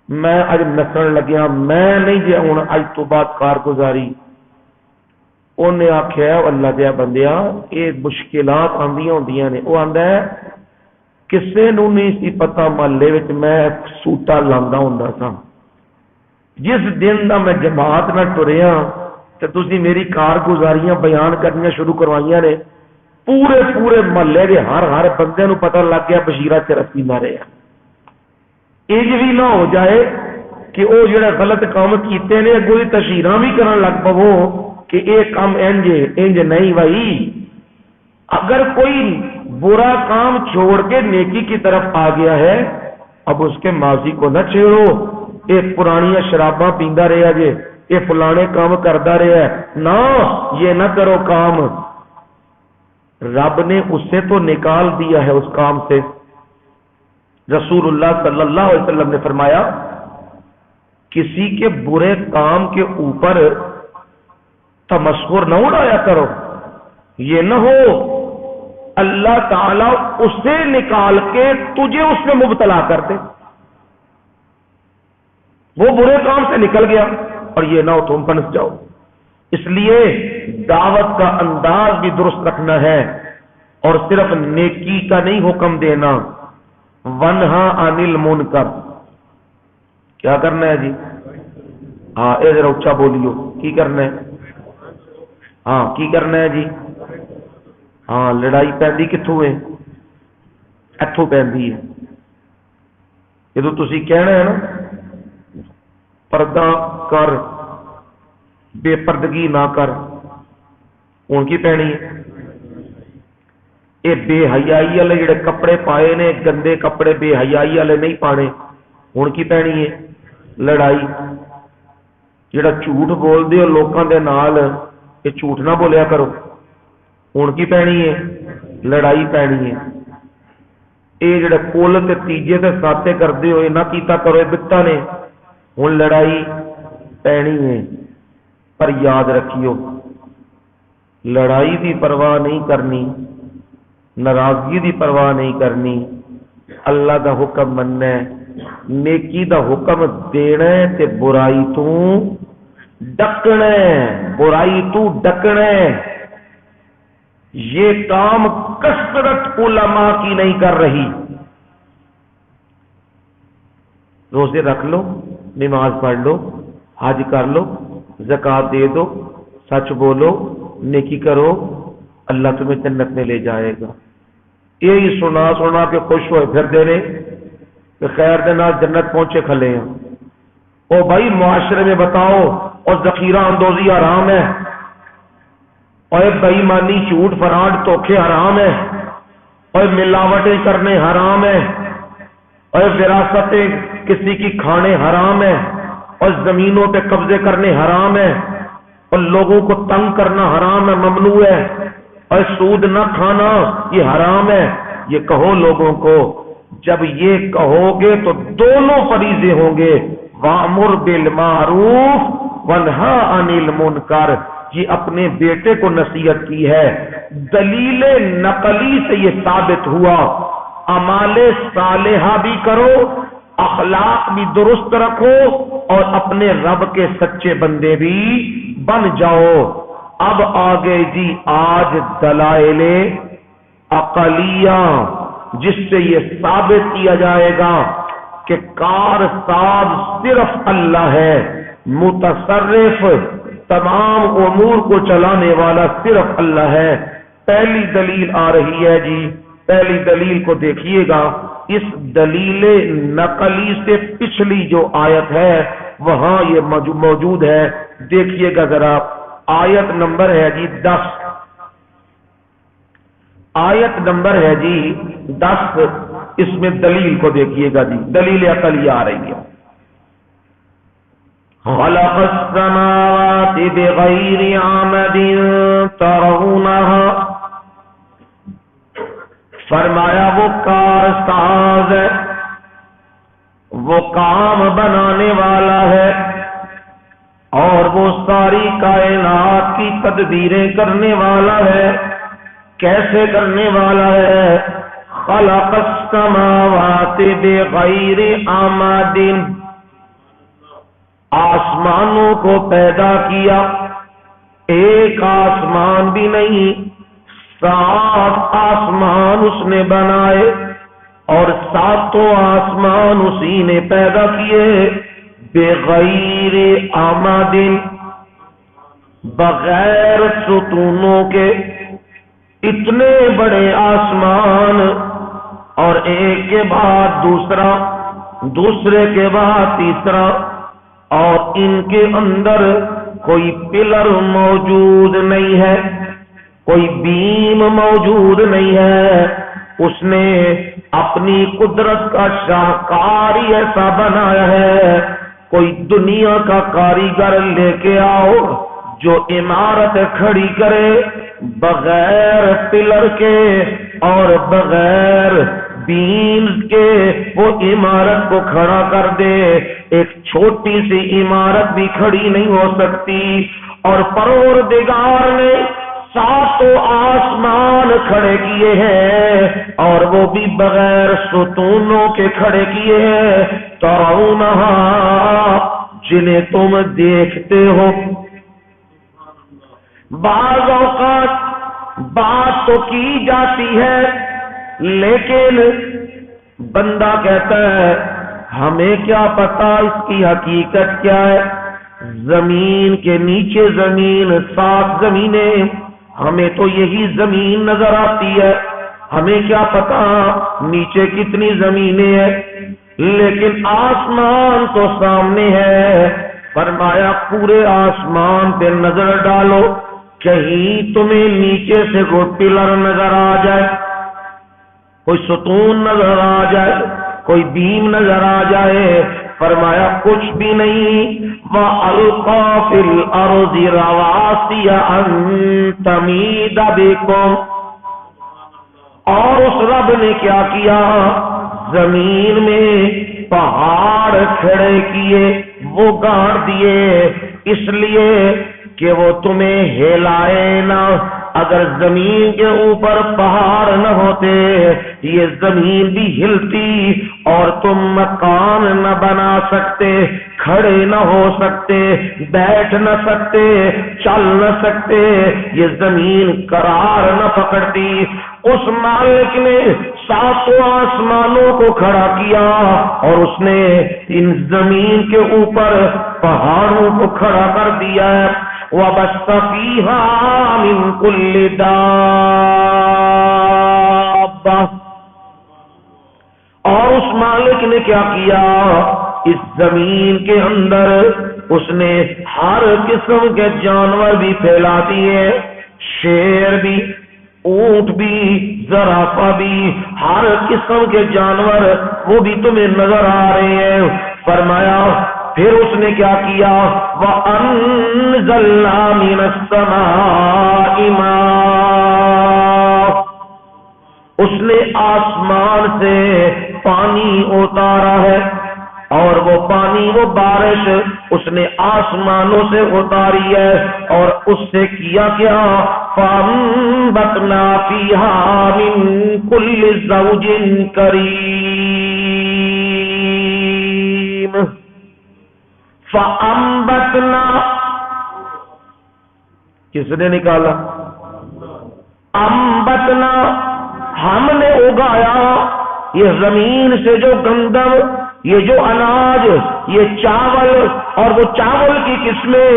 میں اج نسن لگیا، میں نہیں جی ہوں اج تو بعد کارگزاری۔ انہیں آخیا اللہ دیا بندیا یہ مشکلات آندیاں ہوندیاں نے، وہ آندا ہے کسے نو نہیں سی پتا محلے وچ میں سوٹا لاندا ہوندا سا، جس دن دا میں جماعت نہ ٹریا تے تسی میری کارگزاریاں بیان کرنیاں شروع کروائیاں نے، پورے محلے کے ہر بندے نو پتہ لگ گیا بشیرہ چرسی نہ رہا۔ یہ بھی نہ ہو جائے کہ وہ جڑے غلط کام کیتے نے اگوں تشہیراں بھی کرن لگ پو کہ یہ کام انج نہیں بھائی۔ اگر کوئی برا کام چھوڑ کے نیکی کی طرف آ گیا ہے اب اس کے ماضی کو نہ چھیڑو، یہ پرانی شراباں پیندا رہا جے، یہ فلانے کام کرتا رہا ہے، نہ یہ نہ کرو کام۔ رب نے اسے تو نکال دیا ہے اس کام سے۔ رسول اللہ صلی اللہ علیہ وسلم نے فرمایا کسی کے برے کام کے اوپر تمسخر نہ اڑایا کرو، یہ نہ ہو اللہ تعالی اسے نکال کے تجھے اس میں مبتلا کر دے۔ وہ برے کام سے نکل گیا اور یہ نہ ہو تم پھنس جاؤ۔ اس لیے دعوت کا انداز بھی درست رکھنا ہے، اور صرف نیکی کا نہیں حکم دینا، ونہا عن المنکر کیا کرنا ہے جی؟ ہاں اے ذرا اچھا بولیو، کی کرنا ہے؟ ہاں کی کرنا ہے جی؟ ہاں لڑائی پیندی کتوں ہے؟ اتوں پیندی ہے۔ جدو تسی کہنا ہے نا پردہ کر، بے پردگی نہ کر، ہوں کی پینی ہے؟ یہ بے حیائی والے جڑے کپڑے پائے نے، گندے کپڑے بے حیائی والے نہیں پانے، ہوں کی پینی ہے؟ لڑائی۔ جڑا جھوٹ بول دے لوکاں دے نال، یہ جھوٹ نہ بولیا کرو، ہوں کی پینی ہے؟ لڑائی پینی ہے۔ یہ جڑے کل تے تیجے تے ساتے کردے ہو، نہ کیتا کرو، یہ بتا نے، ہوں لڑائی پینی ہے۔ پر یاد رکھیو لڑائی دی پرواہ نہیں کرنی، ناراضگی دی پرواہ نہیں کرنی، اللہ دا حکم مننا ہے، نیکی دا حکم دینا ہے تے برائی تو ڈکنا ہے، برائی تو ڈکنا ہے۔ یہ کام کثرت علماء کی نہیں کر رہی۔ روزے رکھ لو، نماز پڑھ لو، حج کر لو، زکات دے دو، سچ بولو، نیکی کرو، اللہ تمہیں جنت میں لے جائے گا۔ یہی سنا سنا کے خوش ہوئے پھر دے کہ خیر دے نال جنت پہنچے کھلے ہیں۔ او بھائی معاشرے میں بتاؤ، اور ذخیرہ اندوزی حرام ہے، اور بے ایمانی جھوٹ فراڈ دھوکے حرام ہے، اور ملاوٹیں کرنے حرام ہے، اور وراثتیں کسی کی کھانے حرام ہے، اور زمینوں پہ قبضے کرنے حرام ہے، اور لوگوں کو تنگ کرنا حرام ہے، ممنوع ہے، اور سود نہ کھانا یہ حرام ہے۔ یہ کہو لوگوں کو، جب یہ کہو گے تو دونوں فریضے ہوں گے، وَأْمُرْ بِالْمَعْرُوفِ وَانْهَ عَنِ الْمُنْكَرِ۔ یہ اپنے بیٹے کو نصیحت کی ہے، دلیل نقلی سے یہ ثابت ہوا، اعمال صالحہ بھی کرو، اخلاق بھی درست رکھو، اور اپنے رب کے سچے بندے بھی بن جاؤ۔ اب آگے جی آج دلائل عقلیہ، جس سے یہ ثابت کیا جائے گا کہ کار ساز صرف اللہ ہے، متصرف تمام امور کو چلانے والا صرف اللہ ہے۔ پہلی دلیل آ رہی ہے جی، پہلی دلیل کو دیکھیے گا، اس دلیل نقلی سے پچھلی جو آیت ہے وہاں یہ موجود ہے، دیکھیے گا ذرا، آیت نمبر ہے جی 10، آیت نمبر ہے جی 10، اس میں دلیل کو دیکھیے گا جی، دلیل عقلیہ آ رہی ہے۔ خلق السماوات بغیر عمد ترونها، فرمایا وہ کار ساز ہے، وہ کام بنانے والا ہے، اور وہ ساری کائنات کی تدبیریں کرنے والا ہے۔ کیسے کرنے والا ہے؟ خلق السماوات بغیر عمد، آسمانوں کو پیدا کیا، ایک آسمان بھی نہیں، 7 آسمان اس نے بنائے، اور 7 آسمان اسی نے پیدا کیے، بغیر عمد، بغیر ستونوں کے، اتنے بڑے آسمان، اور ایک کے بعد دوسرا، دوسرے کے بعد تیسرا، اور ان کے اندر کوئی پلر موجود نہیں ہے، کوئی بیم موجود نہیں ہے۔ اس نے اپنی قدرت کا شاہکار ہی ایسا بنایا ہے، کوئی دنیا کا کاریگر لے کے آؤ جو عمارت کھڑی کرے بغیر پلر کے اور بغیر بیم کے، وہ عمارت کو کھڑا کر دے، ایک چھوٹی سی عمارت بھی کھڑی نہیں ہو سکتی۔ اور پروردگار نے 7 آسمان کھڑے کیے ہیں، اور وہ بھی بغیر ستونوں کے کھڑے کیے ہیں، ترونہا، جنہیں تم دیکھتے ہو۔ بعض اوقات بات تو کی جاتی ہے لیکن بندہ کہتا ہے ہمیں کیا پتا اس کی حقیقت کیا ہے. زمین کے نیچے زمین، 7 زمینیں، ہمیں تو یہی زمین نظر آتی ہے، ہمیں کیا پتا نیچے کتنی زمینیں ہیں، لیکن آسمان تو سامنے ہے. فرمایا پورے آسمان پہ نظر ڈالو، کہیں تمہیں نیچے سے کوئی پلر نظر آ جائے، کوئی ستون نظر آ جائے، کوئی بیم نظر آ جائے. فرمایا کچھ بھی نہیں. وَأَلْقَى فِي الْأَرْضِ رَوَاسِيَ أَن تَمِيدَ بِكُمْ، اور اس رب نے کیا کیا، زمین میں پہاڑ کھڑے کیے، وہ گاڑ دیے، اس لیے کہ وہ تمہیں ہلائے نہ. اگر زمین کے اوپر پہاڑ نہ ہوتے یہ زمین بھی ہلتی اور تم مکان نہ بنا سکتے، کھڑے نہ ہو سکتے، بیٹھ نہ سکتے، چل نہ سکتے، یہ زمین قرار نہ پکڑتی. اس مالک نے 7 آسمانوں کو کھڑا کیا اور اس نے ان زمین کے اوپر پہاڑوں کو کھڑا کر دیا ہے. وَبَثَّ فِيهَا مِن كُلِّ دَابَّةٍ، اور اس مالک نے کیا کیا، اس زمین کے اندر اس نے ہر قسم کے جانور بھی پھیلا دیے، شیر بھی، اونٹ بھی، زرافہ بھی، ہر قسم کے جانور وہ بھی تمہیں نظر آ رہے ہیں. فرمایا پھر اس نے کیا کیا، وَأَنزَلْنَا مِنَ السَّمَاءِ مَاءً، اس نے آسمان سے پانی اتارا ہے، اور وہ پانی، وہ بارش اس نے آسمانوں سے اتاری ہے، اور اس سے کیا کیا، فَأَنبَتْنَا فِيهَا مِن كُلِّ زَوْجٍ كَرِيمٍ. فَأَنبَتْنَا، کس نے نکالا، انبتنا، ہم نے اگایا یہ زمین سے جو گندم، یہ جو اناج، یہ چاول، اور وہ چاول کی قسمیں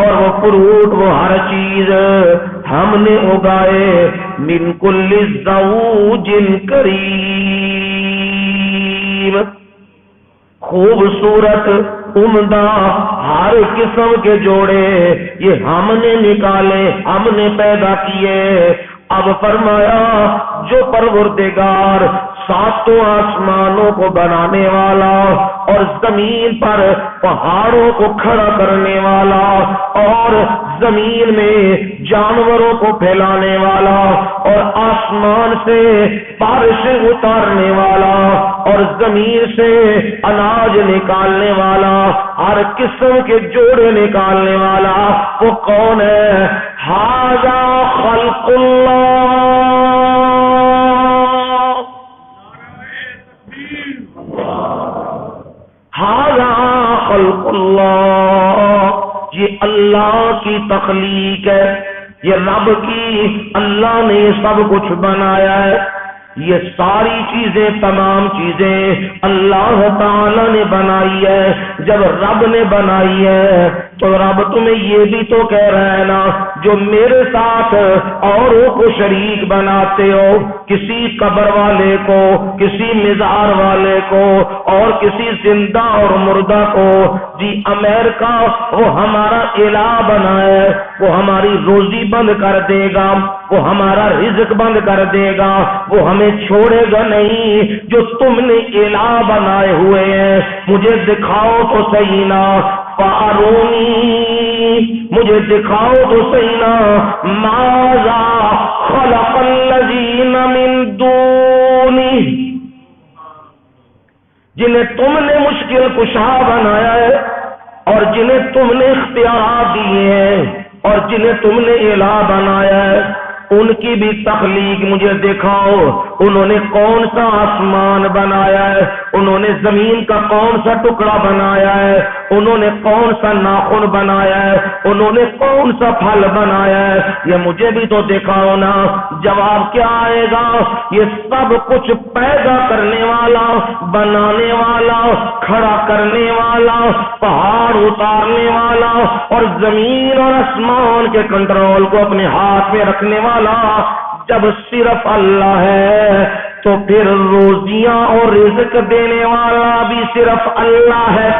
اور وہ فروٹ، وہ ہر چیز ہم نے اگائے. من کل زوج کریم، خوبصورت، عمدہ، ہر قسم کے جوڑے یہ ہم نے نکالے، ہم نے پیدا کیے. اب فرمایا جو پروردگار 7 آسمانوں کو بنانے والا اور زمین پر پہاڑوں کو کھڑا کرنے والا اور زمین میں جانوروں کو پھیلانے والا اور آسمان سے بارشیں اتارنے والا اور زمین سے اناج نکالنے والا، ہر قسم کے جوڑے نکالنے والا، وہ کون ہے؟ ھذا خلق اللہ، ھذا خلق اللہ، یہ اللہ کی تخلیق ہے، یہ رب کی، اللہ نے سب کچھ بنایا ہے. یہ ساری چیزیں، تمام چیزیں اللہ تعالی نے بنائی ہے. جب رب نے بنائی ہے تو رب تمہیں یہ بھی تو کہہ رہا ہے نا، جو میرے ساتھ اوروں کو شریک بناتے ہو، کسی قبر والے کو، کسی مزار والے کو، اور کسی زندہ اور مردہ کو، جی امریکہ وہ ہمارا الہ بنائے، وہ ہماری روزی بند کر دے گا، وہ ہمارا رزق بند کر دے گا، وہ ہمیں چھوڑے گا نہیں. جو تم نے الہ بنائے ہوئے ہیں مجھے دکھاؤ تو صحیح نا، فارونی، مجھے دکھاؤ تو صحیح نا، ماذا خلق الذین من دونی، جنہیں تم نے مشکل کشا بنایا ہے اور جنہیں تم نے اختیارات دیے ہیں اور جنہیں تم نے الہ بنایا ہے، ان کی بھی تخلیق مجھے دکھاؤ، انہوں نے کون سا آسمان بنایا ہے، انہوں نے زمین کا کون سا ٹکڑا بنایا ہے، انہوں نے کون سا ناخن بنایا ہے، انہوں نے کون سا پھل بنایا ہے، یہ مجھے بھی تو دکھاؤ نا۔ جواب کیا آئے گا؟ یہ سب کچھ پیدا کرنے والا، بنانے والا، کھڑا کرنے والا، پہاڑ اتارنے والا اور زمین اور آسمان کے کنٹرول کو اپنے ہاتھ میں رکھنے والا جب صرف اللہ ہے، تو پھر روزیاں اور رزق دینے والا بھی صرف اللہ ہے،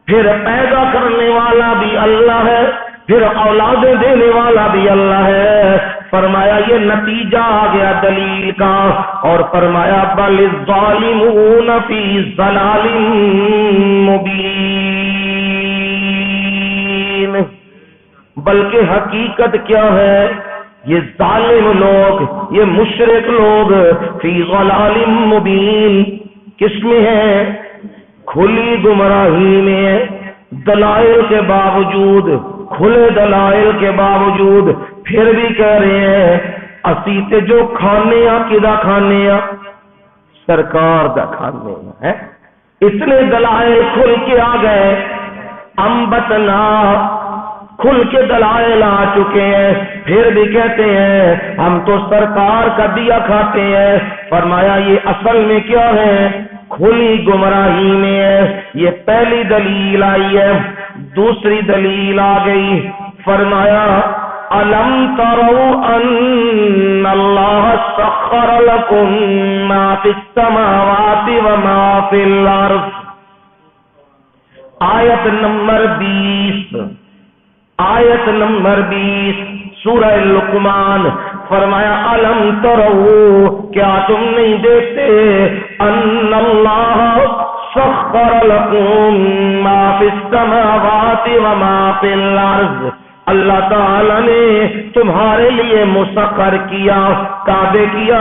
پھر پیدا کرنے والا بھی اللہ ہے، پھر اولادیں دینے والا بھی اللہ ہے۔ فرمایا یہ نتیجہ آ گیا دلیل کا، اور فرمایا بل الظالمون فی ضلال مبین، بلکہ حقیقت کیا ہے، یہ ظالم لوگ، یہ مشرک لوگ فی ضلال مبین، کس میں ہے؟ کھلی گمراہی میں، دلائل کے باوجود، کھلے دلائل کے باوجود پھر بھی کہہ رہے ہیں اسی تے جو کھانے کدا کھانے سرکار دا کھانے ہے، اتنے دلائل کھل کے آ گئے، انبتنا کھل کے دلائل آ چکے ہیں، پھر بھی کہتے ہیں ہم تو سرکار کا دیا کھاتے ہیں۔ فرمایا یہ اصل میں کیا ہے؟ کھلی گمراہی میں ہے۔ یہ پہلی دلیل آئی ہے۔ دوسری دلیل آ گئی، فرمایا الم تروا ان اللہ سخر لکم ما فی السماوات وما فی الارض، آیت نمبر 20، آیت نمبر 20 سورہ لقمان۔ فرمایا الم تروا، کیا تم نہیں دیکھتے، ان اللہ سخر لکم ما فی السماوات وما فی الارض، اللہ تعالی نے تمہارے لیے مسخر کیا، تابع کیا،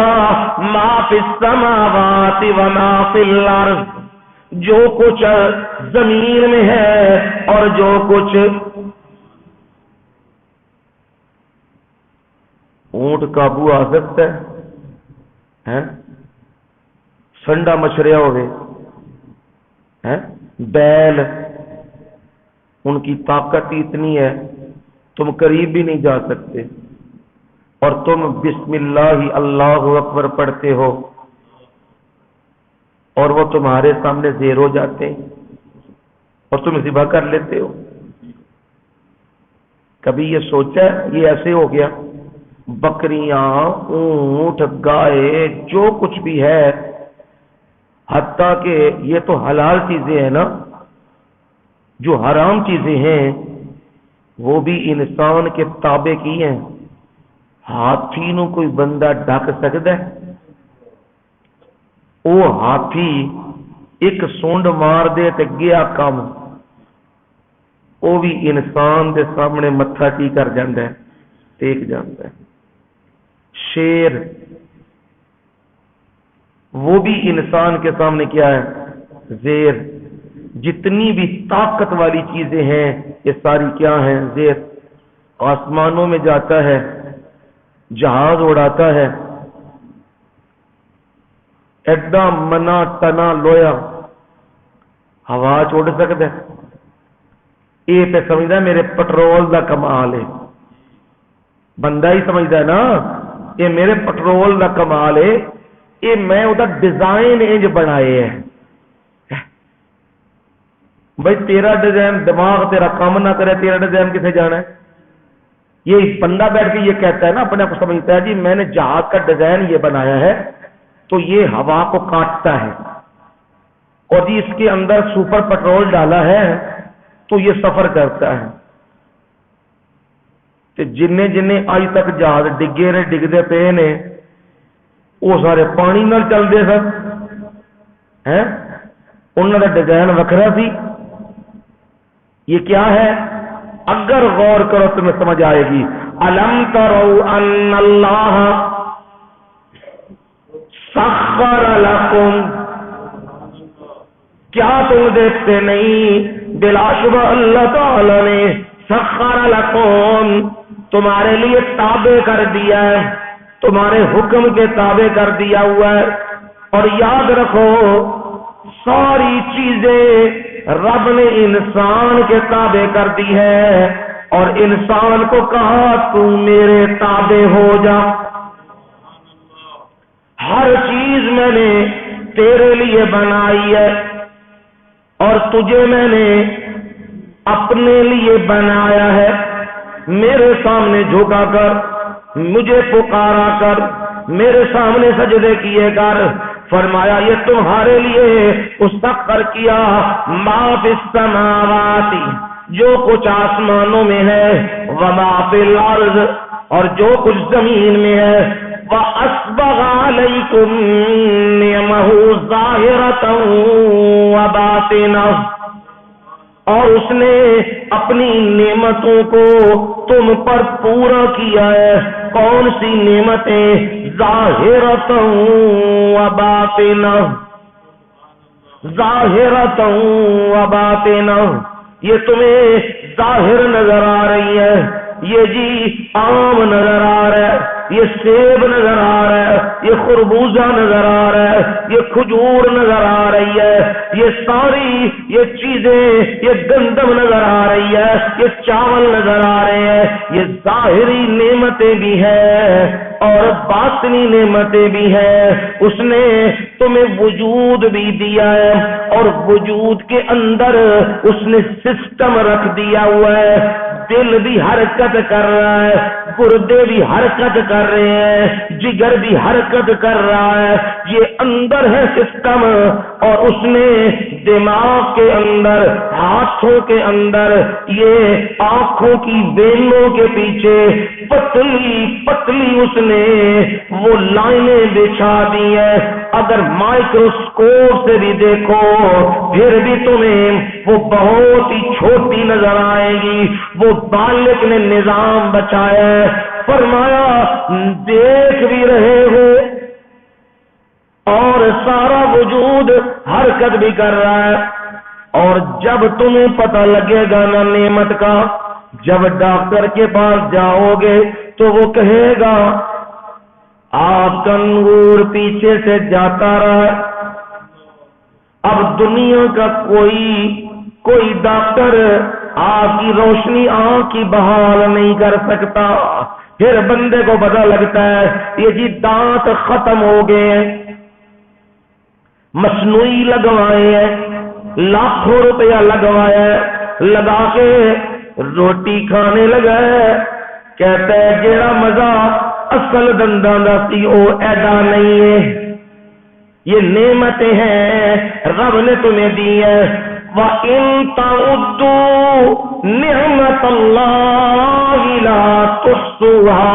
ما فی السماوات وما فی الارض، جو کچھ زمین میں ہے اور جو کچھ اونٹ قابو آ سکتا ہے، سنڈا مچھریا ہوئے، بیل، ان کی طاقت اتنی ہے تم قریب بھی نہیں جا سکتے، اور تم بسم اللہ اللہ اکبر پڑھتے ہو اور وہ تمہارے سامنے زیر ہو جاتے ہیں اور تم ذبح کر لیتے ہو۔ کبھی یہ سوچا ہے یہ ایسے ہو گیا؟ بکریاں، اونٹ، گائے، جو کچھ بھی ہے، حتیٰ کہ یہ تو حلال چیزیں ہیں نا، جو حرام چیزیں ہیں وہ بھی انسان کے تابع کی ہیں۔ ہاتھی نو کوئی بندہ ڈک سکتا ہے؟ وہ ہاتھی ایک سونڈ مار دے تے گیا کام، وہ بھی انسان دے سامنے متھا کی کر جاندہ ہے، ٹیک جاندہ ہے۔ شیر، وہ بھی انسان کے سامنے کیا ہے؟ زیر۔ جتنی بھی طاقت والی چیزیں ہیں یہ ساری کیا ہیں؟ زیر۔ آسمانوں میں جاتا ہے، جہاز اڑاتا ہے، ایڈا منا تنا لویا ہوا چھوڑ سکتا ہے؟ یہ تو سمجھتا ہے میرے پٹرول دا کمال ہے، بندہ ہی سمجھتا ہے نا یہ میرے پٹرول دا کمال ہے، یہ میں وہ ڈیزائن انج بنائے ہیں۔ بھائی تیرا ڈیزائن، دماغ تیرا کام نہ کرے، تیرا ڈیزائن کسے جانا ہے؟ یہ بندہ بیٹھ کے یہ کہتا ہے نا، اپنے آپ کو سمجھتا ہے جی میں نے جہاز کا ڈیزائن یہ بنایا ہے تو یہ ہوا کو کاٹتا ہے، اور جی اس کے اندر سپر پٹرول ڈالا ہے تو یہ سفر کرتا ہے۔ جن جن اج تک جہاز ڈگے نے، ڈگتے پے نے، وہ سارے پانی نال چلتے سن، انہوں کا ڈیزائن وکھرا سی۔ یہ کیا ہے؟ اگر غور کرو تمہیں سمجھ آئے گی۔ الم تروا ان اللہ سخر لکم، کیا تم دیکھتے نہیں بلا شبہ اللہ تعالی نے سخر لکم تمہارے لیے تابع کر دیا ہے، تمہارے حکم کے تابع کر دیا ہوا ہے۔ اور یاد رکھو ساری چیزیں رب نے انسان کے تابع کر دی ہے، اور انسان کو کہا تو میرے تابع ہو جا، ہر چیز میں نے تیرے لیے بنائی ہے، اور تجھے میں نے اپنے لیے بنایا ہے۔ میرے سامنے جھکا کر، مجھے پکارا کر، میرے سامنے سجدے کیے کر۔ فرمایا یہ تمہارے لیے مسخر کیا ما فی السماوات، جو کچھ آسمانوں میں ہے، وما فی الارض، اور جو کچھ زمین میں ہے، وَأَسْبَغَ عَلَيْكُمْ نِعْمَهُ ظَاهِرَةً وَبَاطِنَةً، اور اس نے اپنی نعمتوں کو تم پر پورا کیا ہے۔ کون سی نعمتیں؟ ظاہرۃ و باطنہ، ظاہرۃ و باطنہ، یہ تمہیں ظاہر نظر آ رہی ہے، یہ جی آم نظر آ رہا ہے، یہ سیب نظر آ رہا ہے، یہ خربوزہ نظر آ رہا ہے، یہ کھجور نظر آ رہی ہے، یہ ساری یہ چیزیں، یہ گندم نظر آ رہی ہے، یہ چاول نظر آ رہے ہیں، یہ ظاہری نعمتیں بھی ہیں اور باطنی نعمتیں بھی ہیں۔ اس نے تمہیں وجود بھی دیا ہے، اور وجود کے اندر اس نے سسٹم رکھ دیا ہوا ہے، دل بھی حرکت کر رہا ہے، گردے بھی حرکت کر رہے ہیں، جگر بھی حرکت کر رہا ہے، یہ اندر ہے سسٹم۔ اور اس نے دماغ کے اندر، ہاتھوں کے اندر، یہ آنکھوں کی وینوں کے پیچھے پتلی پتلی اس نے وہ لائنیں بچھا دی ہیں، اگر مائکروسکوپ سے بھی دیکھو پھر بھی تمہیں وہ بہت ہی چھوٹی نظر آئے گی۔ وہ بالغ نے نظام بچایا ہے، فرمایا دیکھ بھی رہے ہو اور سارا وجود حرکت بھی کر رہا ہے۔ اور جب تمہیں پتہ لگے گا نا نعمت کا، جب ڈاکٹر کے پاس جاؤ گے تو وہ کہے گا آپ کا انگور پیچھے سے جاتا رہا، اب دنیا کا کوئی ڈاکٹر آپ کی روشنی آنکھ کی بحال نہیں کر سکتا۔ پھر بندے کو پتہ لگتا ہے یہ جی دانت ختم ہو گئے ہیں، مصنوعی لگوائے ہیں، لاکھوں روپیہ لگوایا ہے، لگا کے روٹی کھانے لگا ہے، کہتا ہے جیڑا مزہ اصل دنداں دا سی او ایڈا نہیں ہے۔ یہ نعمتیں ہیں رب نے تمہیں دی ہے۔ وَإِن تَعُدُّوا نِعْمَتَ اللَّهِ لَا تُحْصُوهَا،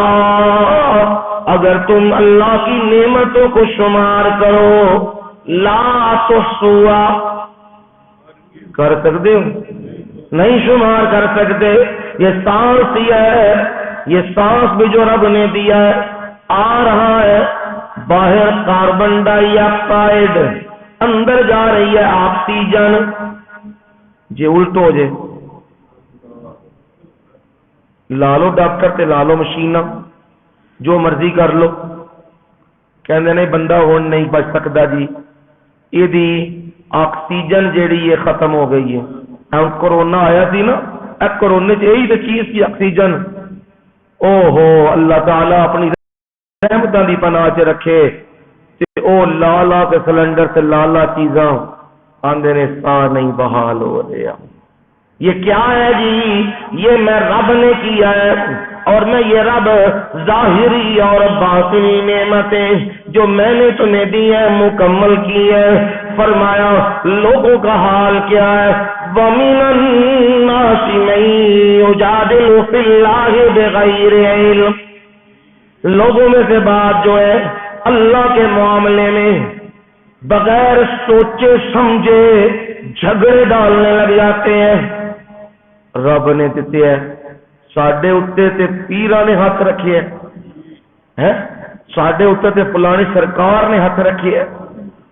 اگر تم اللہ کی نعمتوں کو شمار کرو، لا تحصوها، کر سکتے ہو؟ نہیں شمار کر سکتے۔ یہ سانس ہے، یہ سانس بھی جو رب نے دیا ہے، آ رہا ہے باہر کاربن ڈائی آکسائڈ، اندر جا رہی ہے آکسیجن۔ جی الٹ ہو جائے لا لو ڈاکٹر تے لا لو مشینہ، جو مرضی کر لو، کہندے نہیں بندہ ہون نہیں بچ سکتا جی، یہ دی آکسیجن جیڑی یہ ختم ہو گئی ہے۔ کرونا آیا سی نا، کرونے یہی تو چیز کی آکسیجن۔ او ہو اللہ تعالیٰ اپنی رحمتاں دی پناہ چ رکھے تے او لا لا کے سلنڈر تے لا لا چیزاں آندے نے ساہ نہیں بحال ہو رہا۔ یہ کیا ہے جی؟ یہ میں رب نے کیا ہے، اور میں یہ رب ظاہری اور باطنی نعمتیں جو میں نے تمہیں دی ہے مکمل کی ہے۔ فرمایا لوگوں کا حال کیا ہے؟ وَمِنَ النَّاسِ مَن يُجَادِلُ فِي اللَّهِ بِغَيْرِ عِلْمٍ، لوگوں میں سے بات جو ہے اللہ کے معاملے میں بغیر سوچے سمجھے جھگڑے ڈالنے لگ جاتے ہیں۔ رب نے دیتے ہیں ساڈے اتے تے پیرا نے ہاتھ رکھے ہیں، ساڈے اتے تے فلانی سرکار نے ہاتھ رکھے ہے،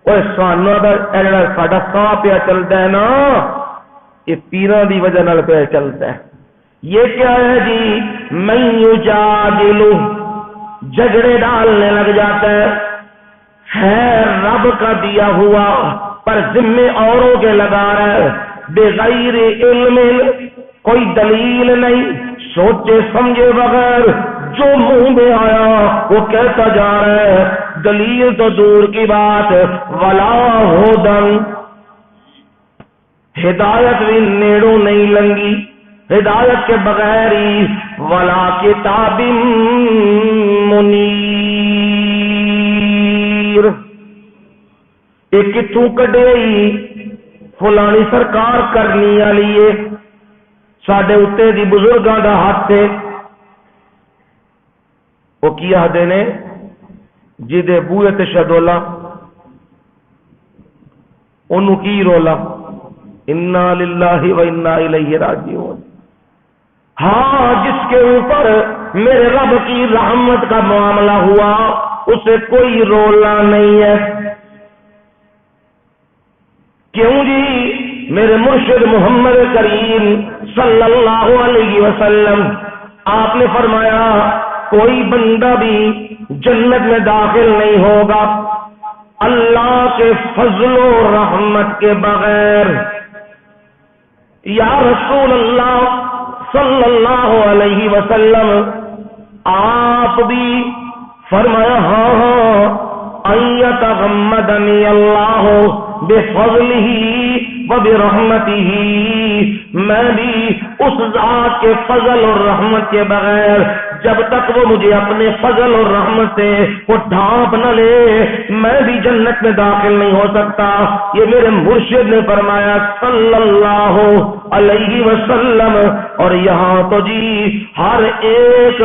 اور سانا دا جڑا ساڈا ساہ پیا چلتا ہے نا، یہ پیران دی وجہ نال پیا چلتا ہے۔ یہ کیا ہے جی؟ من یجادل، جھگڑے ڈالنے لگ جاتا ہے رب کا دیا ہوا پر ذمے اوروں کے لگا رہا ہے، بغیر علم، کوئی دلیل نہیں، سوچے سمجھے بغیر جو منہ میں آیا وہ کہتا جا رہا ہے، دلیل تو دور کی بات، ولا ہدن، ہدایت بھی نیڑوں نہیں لنگی، ہدایت کے بغیر ہی، ولا کتاب منیر، ایک کتوں کڈے فلانی سرکار کرنی والی ہے، ساڈے اتنے دی بزرگاں دا ہاتھ ہے، وہ کی آدھے نے جدے بوئے تے شدولا انہوں کی رولا، انا للہ و انا الیہ راجعون، ہاں جس کے اوپر میرے رب کی رحمت کا معاملہ ہوا اسے کوئی رولا نہیں ہے، کیوں جی؟ میرے مرشد محمد کریم صلی اللہ علیہ وسلم آپ نے فرمایا کوئی بندہ بھی جنت میں داخل نہیں ہوگا اللہ کے فضل و رحمت کے بغیر۔ یا رسول اللہ صلی اللہ علیہ وسلم آپ بھی فرمایا ہاں ایتغمدنی اللہ بفضلہ وبرحمتہ، میں بھی اس ذات کے فضل اور رحمت کے بغیر جب تک وہ مجھے اپنے فضل اور رحمت سے وہ ڈھانپ نہ لے میں بھی جنت میں داخل نہیں ہو سکتا۔ یہ میرے مرشد نے فرمایا صلی اللہ علیہ وسلم۔ اور یہاں تو جی ہر ایک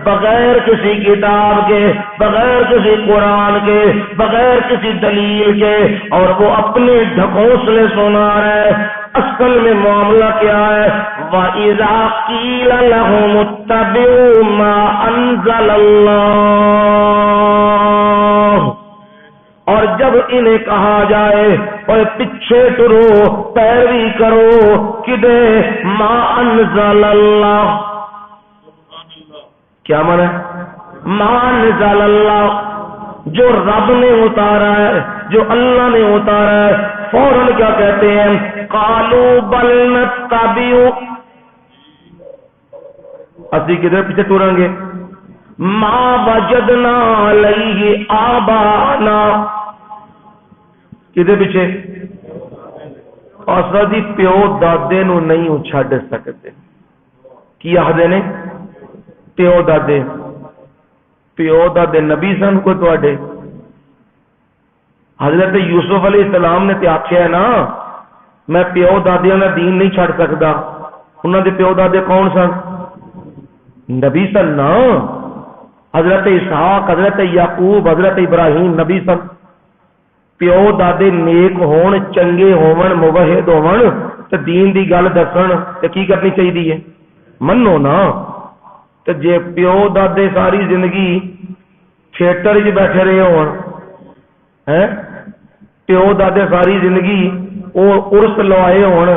بغیر کسی کتاب کے، بغیر کسی قرآن کے، بغیر کسی دلیل کے، اور وہ اپنے ڈھکوسلے سنا رہے، اصل میں معاملہ کیا ہے؟ وَإِذَا قِيلَ لَهُمُ اتَّبِعُوا مَا أَنزَلَ اللَّهُ، اور جب انہیں کہا جائے اور پیچھے ٹرو، پیروی کرو کدے ما انزل اللہ، کیا مانا ہے؟ ما انزل اللہ، جو رب نے اتارا ہے، جو اللہ نے اتارا ہے، فوراً کیا کہتے ہیں؟ قالوا بل نتبع، اسی کدھر پیچھے ٹوریں گے؟ ما وجدنا علیہ آبانا، کدھر پیچھے؟ اصل جی پیو دادے نو نہیں چھڈ سکتے، کی آخدے نے؟ پیو دادے، پیو دادے نبی سن کو تواڈے؟ حضرت یوسف علیہ السلام نے تے آخیا ہے نا میں پیو دادیاں دا دین نہیں چھڈ سکدا، انہاں دے پیو دادے کون سن؟ نبی سن نا، حضرت اسحاق، حضرت یعقوب، حضرت ابراہیم نبی سن۔ پیو دادے نیک ہون، چنگے ہون، موحد ہون تے دین دی گل دسن تے کی کرنی چاہیے؟ منو نا۔ تے جے پیو دادے ساری زندگی تھیٹر وچ بیٹھے رہے ہون، پیو دادے ساری زندگی وہ عرس لوائے ہون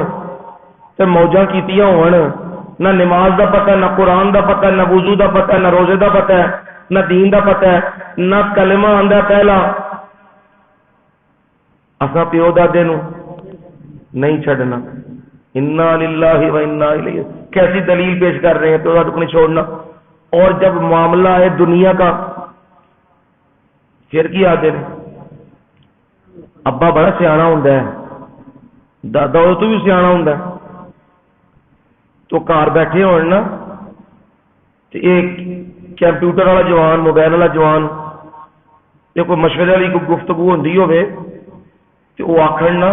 تے موجاں کیتیاں ہون، نہ نماز دا پتہ، نہ قرآن دا پتہ، نہ وضو دا پتہ، نہ روزے دا پتہ، نہ دین دا پتہ، نہ کلمہ آندا پہلا، اساں پیو دادے نو نہیں چھڈنا۔ انا للہ و انا الیہ، کیسی دلیل پیش کر رہے ہیں پیو دادے کو نہیں چھوڑنا؟ اور جب معاملہ ہے دنیا کا پھر کی آتے ہیں؟ ابا بڑا سیاح ہوندا ہے، دادا وہ تو بھی سیاح ہوندا ہے، تو گھر بیٹھے ہون نا تے ایک کمپیوٹر والا جوان، موبائل والا جوان، یہ کوئی مشورے والی کوئی گفتگو ہوندی ہوے تے وہ آکھن نا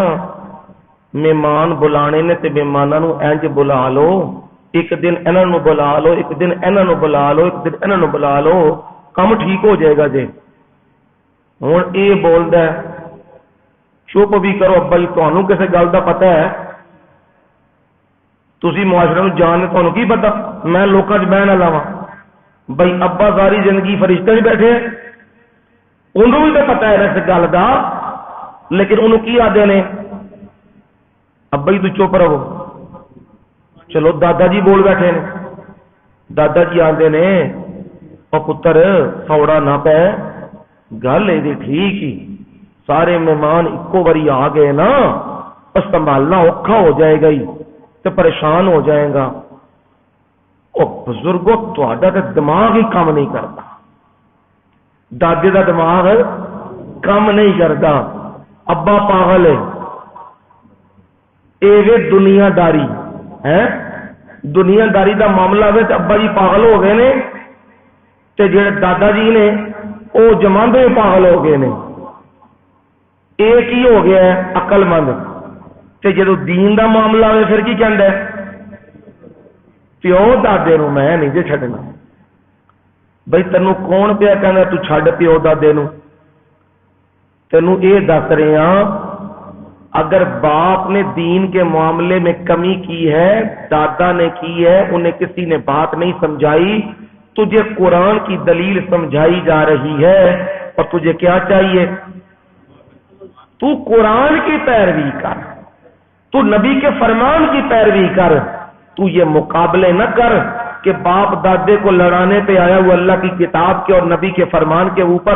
مہمان بلانے نے تے مہماناں نو انج بلا لو، ایک دن انہاں نو بلا لو، ایک دن انہاں نو بلا لو، ایک دن انہاں نو بلا لو، کم ٹھیک ہو جائے گا جی۔ ہن یہ بولدا ہے چپ بھی کرو ابا جی، تمہیں کسی گل کا پتا ہے؟ تسی معاشرے نو جان، تمہیں کی پتا میں لوکاں چ بہن والا وا؟ بھائی ابا ساری زندگی فرشتے نہیں بیٹھے، انہوں بھی تو پتا ہے اس گل کا، لیکن انہوں کی آدھے نے ابا جی تو چپ رہو، چلو دادا جی بول بیٹھے نے، دادا جی آندے نے او پتر سوڑا نہ پے، گل یہ ٹھیک ہی، سارے مہمان اکو باری آ گئے نا، سنبھالنا اوکھا ہو جائے گا ہی تو پریشان ہو جائے گا۔ او بزرگو تہاڈا تے دماغ ہی کام نہیں کرتا، دادے دا دماغ کام نہیں کرتا، ابا پاگل ہے، ایویں دنیا داری ہے، دنیا داری دا معاملہ ہے تے ابا جی پاگل ہو گئے نے تے جڑے دادا جی نے وہ جماندے پاگل ہو گئے نے، ایک ہی ہو گیا ہے عقل مند۔ تے جدو دین دا معاملہ ہوئے پھر کی کہندا ہے پیو دادے نو میں نہیں جے چھڈنا، بھئی تینوں کون پیا کہنا تو چھڈ پیو دادے نو؟ تینوں یہ دس رہے ہاں اگر باپ نے دین کے معاملے میں کمی کی ہے، دادا نے کی ہے، انہیں کسی نے بات نہیں سمجھائی، تجھے قرآن کی دلیل سمجھائی جا رہی ہے اور تجھے کیا چاہیے؟ تو قرآن کی پیروی کر، تو نبی کے فرمان کی پیروی کر، تو یہ مقابلے نہ کر کہ باپ دادے کو لڑانے پہ آیا وہ اللہ کی کتاب کے اور نبی کے فرمان کے اوپر،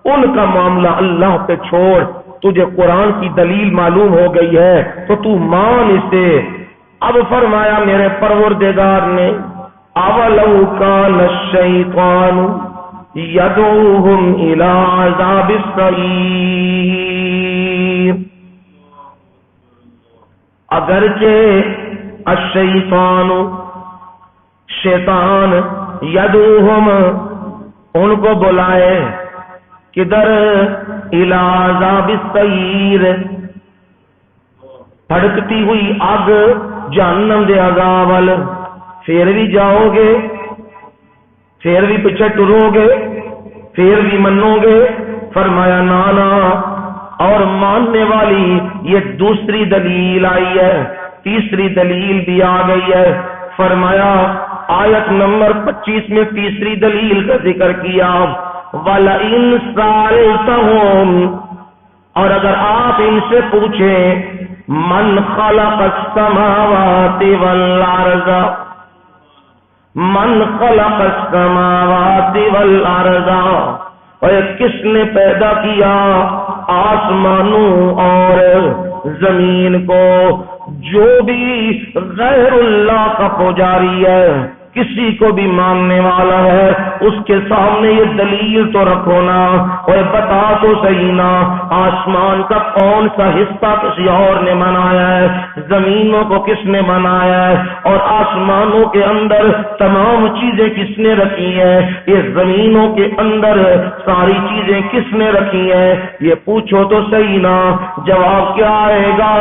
ان کا معاملہ اللہ پہ چھوڑ، تجھے قرآن کی دلیل معلوم ہو گئی ہے تو تو مان اسے۔ اب فرمایا میرے پروردگار نے اولو کان الشیطان یدعوہم الی عذاب السعیر، اگرچہ الشیطان شیطان یدعوہم ان کو بلائے کدھر؟ الی عذاب السعیر، بھڑکتی ہوئی آگ جہنم دے عذاب وال، پھر بھی جاؤ گے، پھر بھی پیچھے ٹرو گے، پھر بھی منو گے؟ فرمایا نانا، اور ماننے والی یہ دوسری دلیل آئی ہے، تیسری دلیل بھی آ گئی ہے۔ فرمایا آیت نمبر 25 میں تیسری دلیل کا ذکر کیا، وَلَئِن سَأَلْتَهُمْ، اور اگر آپ ان سے پوچھیں من خلق السماوات والارض، من خلق السماوات والارض، اور کس نے پیدا کیا آسمانوں اور زمین کو؟ جو بھی غیر اللہ کا پجاری ہے، کسی کو بھی ماننے والا ہے، اس کے سامنے یہ دلیل تو رکھو نا، اور بتا تو صحیح نا آسمان کا کون سا حصہ کسی اور نے بنایا ہے، زمینوں کو کس نے بنایا ہے، اور آسمانوں کے اندر تمام چیزیں کس نے رکھی ہیں، یہ زمینوں کے اندر ساری چیزیں کس نے رکھی ہیں، یہ پوچھو تو صحیح نا۔ جواب کیا آئے گا؟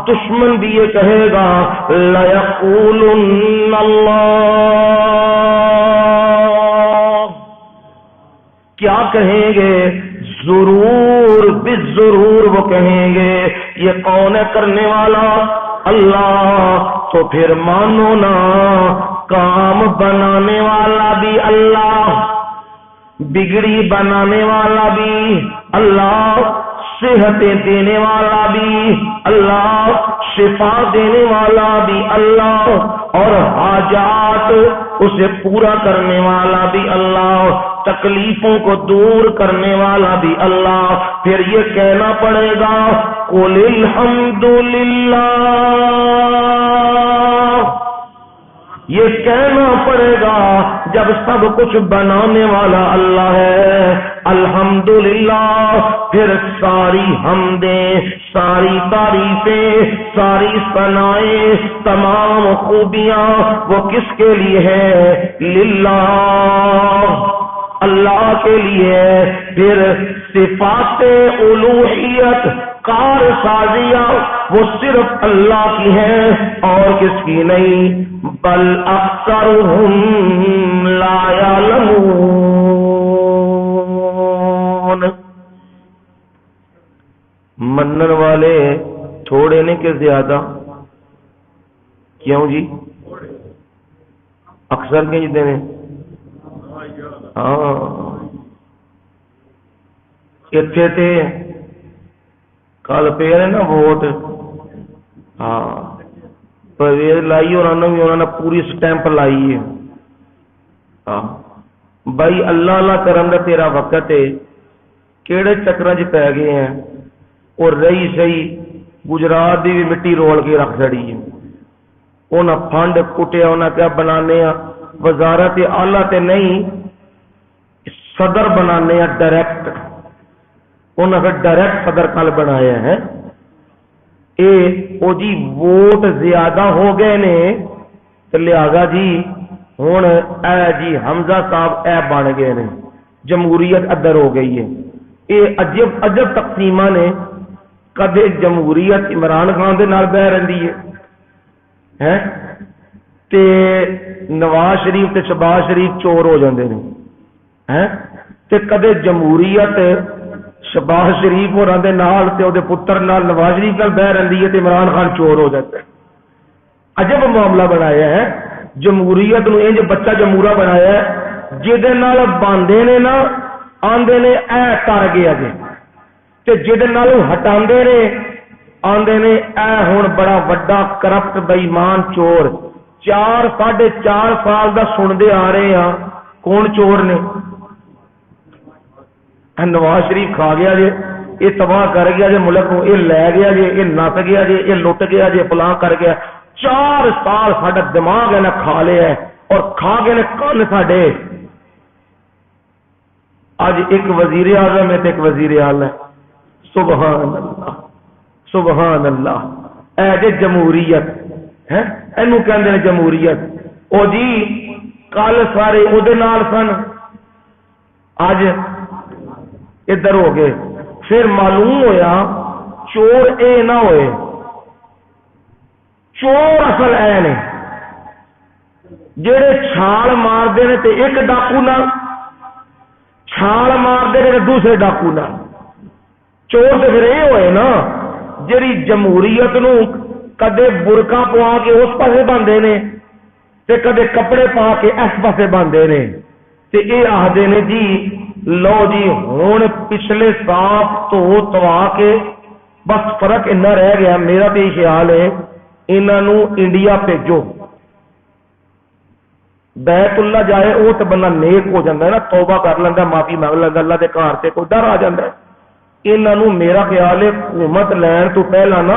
دشمن بھی یہ کہے گا لَيَقُولُنَّ اللَّهُ، کیا کہیں گے؟ ضرور بالضرور وہ کہیں گے۔ یہ کون ہے کرنے والا؟ اللہ۔ تو پھر مانو نا کام بنانے والا بھی اللہ، بگڑی بنانے والا بھی اللہ، صحتیں دینے والا بھی اللہ، شفا دینے والا بھی اللہ، اور حاجات اسے پورا کرنے والا بھی اللہ، تکلیفوں کو دور کرنے والا بھی اللہ۔ پھر یہ کہنا پڑے گا قُلِ الْحَمْدُ لِلَّهِ، یہ کہنا پڑے گا جب سب کچھ بنانے والا اللہ ہے، الحمدللہ۔ پھر ساری حمدیں، ساری تعریفیں، ساری ثنائیں، تمام خوبیاں وہ کس کے لیے ہے؟ للہ، اللہ کے لیے۔ پھر صفات الوہیت، کار سازیاں وہ صرف اللہ کی ہیں اور کس کی نہیں۔ بل اکثرهم لا يعلمون، منن والے تھوڑے نے کہ زیادہ؟ کیوں جی؟ اکثر کے جتنے نے؟ ہاں، اتنے تھے کل پہ نا ووٹ، ہاں پرویز لائی اور انہوں نے پوری سٹیمپ لائی ہے بھائی اللہ اللہ کرن دا تیرا وقت ہے کیڑے چکراں چ پی گئے ہیں اور رہی سہی گجرات دی بھی مٹی رول کے رکھ چڑی ہے انہاں فنڈ کٹیا انہاں کیا بنانے وزارت اعلیٰ تے نہیں صدر بنانے ڈائریکٹ انہاں پھر ڈائریکٹ صدر کل بنایا ہے او جی ووٹ زیادہ ہو گئے نے تو لہذا جی ہوں اے جی حمزہ صاحب اے بن گئے نے جمہوریت ادھر ہو گئی ہے یہ عجب عجب تقسیمہ نے کدے جمہوریت عمران خان دے نال بہ رہی ہے تے نواز شریف تے شہباز شریف چور ہو جاندے نے تے کدے جمہوریت شہباز شریف اور دے نال تے او دے پتر نال نواز شریف نال بہ رہی ہے تے عمران خان چور ہو جاتا ہے عجب معاملہ بنایا ہے جمہوریت نو انج بچہ جمہورا بنایا ہے جہدے نال باندھے نے نا آندے نے اے کر گیا جی تے جہدے نال ہٹاندے نے آندے نے اے ہن بڑا وڈا کرپٹ بے ایمان چور 4.5 سال دا سنتے آ رہے ہیں کون چور نے نواز شریف کھا گیا جی یہ تباہ کر گیا جی ملک کو یہ لے گیا جی یہ نس گیا جی یہ لٹ گیا جی فلاں کر گیا 4 سال ساڈا دماغ ہے نا کھا لیا اور کھا گئے نے کن ساڈے اج ایک وزیر اعظم ہے ایک وزیر اعلی سبحان اللہ سبحان اللہ اے جی جمہوریت ہے اینو کہندے نے جمہوریت او جی کل سارے او دے نال سن اج ادھر ہو گئے پھر معلوم ہویا چور اے نہ ہوئے چور اصل اے نے جڑے چھال مارتے ہیں تے ایک ڈاکو نال چھال مارتے ہیں دوسرے ڈاکو نال چور تے پھر یہ ہوئے نا جڑی جمہوریت نو کدے برقع پوا کے اس پاسے باندھے نے تے کدے کپڑے پا کے اس پاسے باندھے نے تے یہ آخدے نے جی لو جی ہوں پچھلے صاف تو توا کے بس فرق اتنا رہ گیا میرا تو یہ خیال ہے انہوں انڈیا بھیجو بیت اللہ جائے وہ تو بندہ نیک ہو جاتا ہے نا توبہ کر لینا معافی مانگ لینا اللہ کے گھر سے کوئی ڈر آ جاتا ہے انہوں میرا خیال ہے حکومت لین تو پہلا نا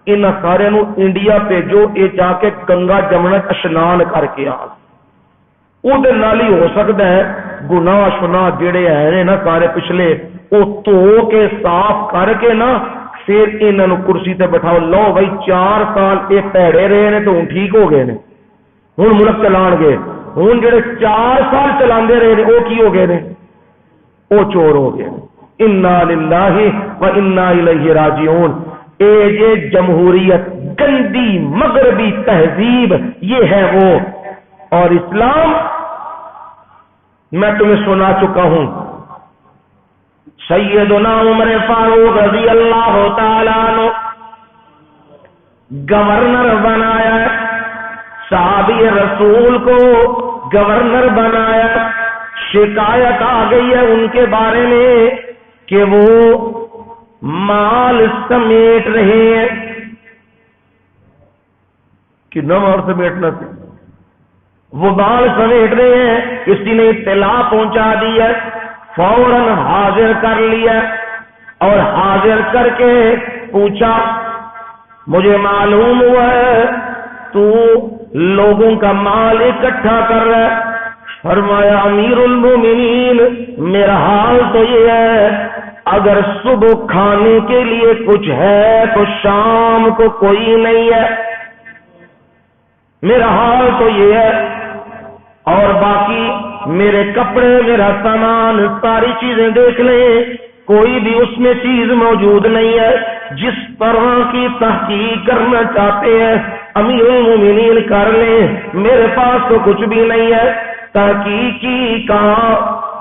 ان سارے انڈیا بھیجو یہ جا کے گنگا جمنا اشنان کر کے آ وہ ہی ہو سکتا ہے گناہ شنا جڑے ہیں نا سارے پچھلے وہ دھو کے صاف کر کے نا پھر انہوں کرسی تے بٹھاؤ لو بھائی 4 سال یہ پیڑے رہے ہیں تو ہوں ٹھیک ہو گئے ہوں ملک چلان گے ہوں جڑے 4 سال چلا رہے ہیں وہ کی ہو گئے وہ چور ہو گئے انا للہ و انا الیہ راجعون اے جے جمہوریت گندی مغربی تہذیب یہ ہے وہ اور اسلام میں تمہیں سنا چکا ہوں سیدنا عمر فاروق رضی اللہ تعالیٰ عنہ گورنر بنایا صحابی رسول کو گورنر بنایا شکایت آ گئی ہے ان کے بارے میں کہ وہ مال سمیٹ رہے ہیں کہ نہ مال سمیٹنا تھی وہ مال سمیٹ رہے ہیں کسی نے اطلاع پہنچا دی ہے فوراً حاضر کر لیا اور حاضر کر کے پوچھا مجھے معلوم ہوا ہے تو لوگوں کا مال اکٹھا کر رہا ہے فرمایا امیر المومنین میرا حال تو یہ ہے اگر صبح کھانے کے لیے کچھ ہے تو شام کو کوئی نہیں ہے میرا حال تو یہ ہے اور باقی میرے کپڑے میرا سامان ساری چیزیں دیکھ لیں کوئی بھی اس میں چیز موجود نہیں ہے جس طرح کی تحقیق کرنا چاہتے ہیں امیر المومنین کر لیں میرے پاس تو کچھ بھی نہیں ہے تحقیق کی کہاں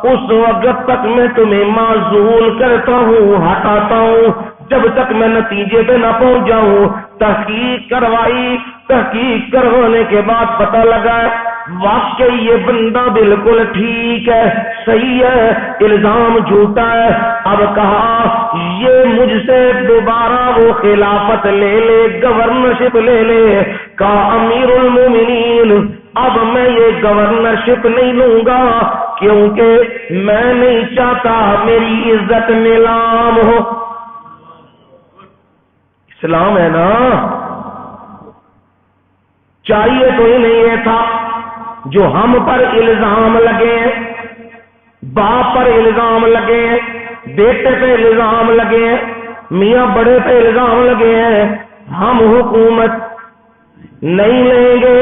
اس وقت تک میں تمہیں معزول کرتا ہوں ہٹاتا ہوں جب تک میں نتیجے پہ نہ پہنچ جاؤں تحقیق کروائی تحقیق کروانے کے بعد پتہ لگا واقعی یہ بندہ بالکل ٹھیک ہے صحیح ہے الزام جھوٹا ہے اب کہا یہ مجھ سے دوبارہ وہ خلافت لے لے گورنرشپ لے لے کہا امیر المومنین اب میں یہ گورنرشپ نہیں لوں گا کیونکہ میں نہیں چاہتا میری عزت نیلام ہو. اسلام ہے نا. چاہیے تو ہی نہیں یہ تھا جو ہم پر الزام لگے ہیں, باپ پر الزام لگے ہیں, بیٹے پہ الزام لگے ہیں, میاں بڑے پہ الزام لگے ہیں, ہم حکومت نہیں لیں گے.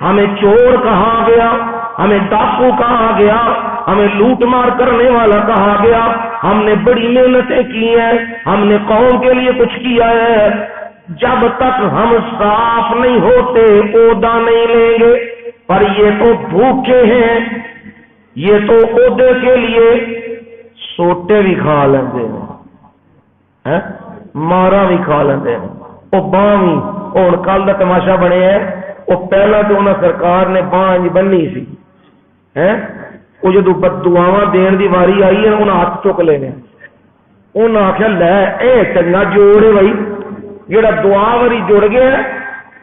ہمیں چور کہا گیا, ہمیں ڈاکو کہا گیا, ہمیں لوٹ مار کرنے والا کہا گیا. ہم نے بڑی محنتیں کی ہیں, ہم نے قوم کے لیے کچھ کیا ہے. جب تک ہم صاف نہیں ہوتے عہدہ نہیں لیں گے. پر یہ تو بھوکے ہیں, یہ تو عہدے کے لیے سوٹے بھی کھا لیندے ہیں, مارا بھی کھا لیندے ہیں, وہ باں بھی. اور کل کا تماشا بنے ہے, وہ پہلا تو انہاں سرکار نے باں بننی سی, وہ جدو بدعاواں دین دی واری آئی ہے انہاں ہاتھ چک لینے. انہاں آخیا لے اے چنگا جوڑ ہے بھائی, جڑا دعا واری جڑ گیا ہے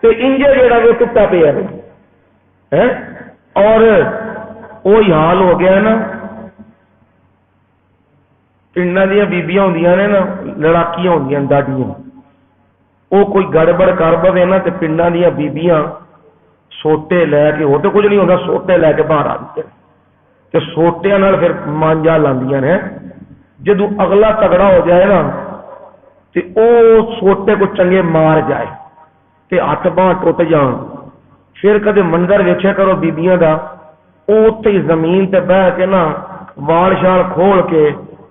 تو انجے جڑا وہ ٹوٹا پیا ہے. اور وہی حال ہو گیا ہے نا. پنڈاں دیا بیبیاں ہوندیاں نے نا, لڑاکیاں ہوندیاں ڈاڈیاں, وہ کوئی گڑبڑ کر بوے نا تو پنڈاں دیا بیبیاں سوٹے لے کے, ہو تو کچھ نہیں ہوتا, سوٹے لے کے باہر آ دیتے کہ سوٹیاں نال پھر مانجا لاندیاں نے. جدو اگلا تگڑا ہو جائے نا تو او سوٹے کو چنگے مار جائے تے ہاتھ باں ٹوٹ جان. پھر کدے منظر ویکھیا کرو بیبیاں دا, اوتھے زمین تے بہ کے نا وال شال کھول کے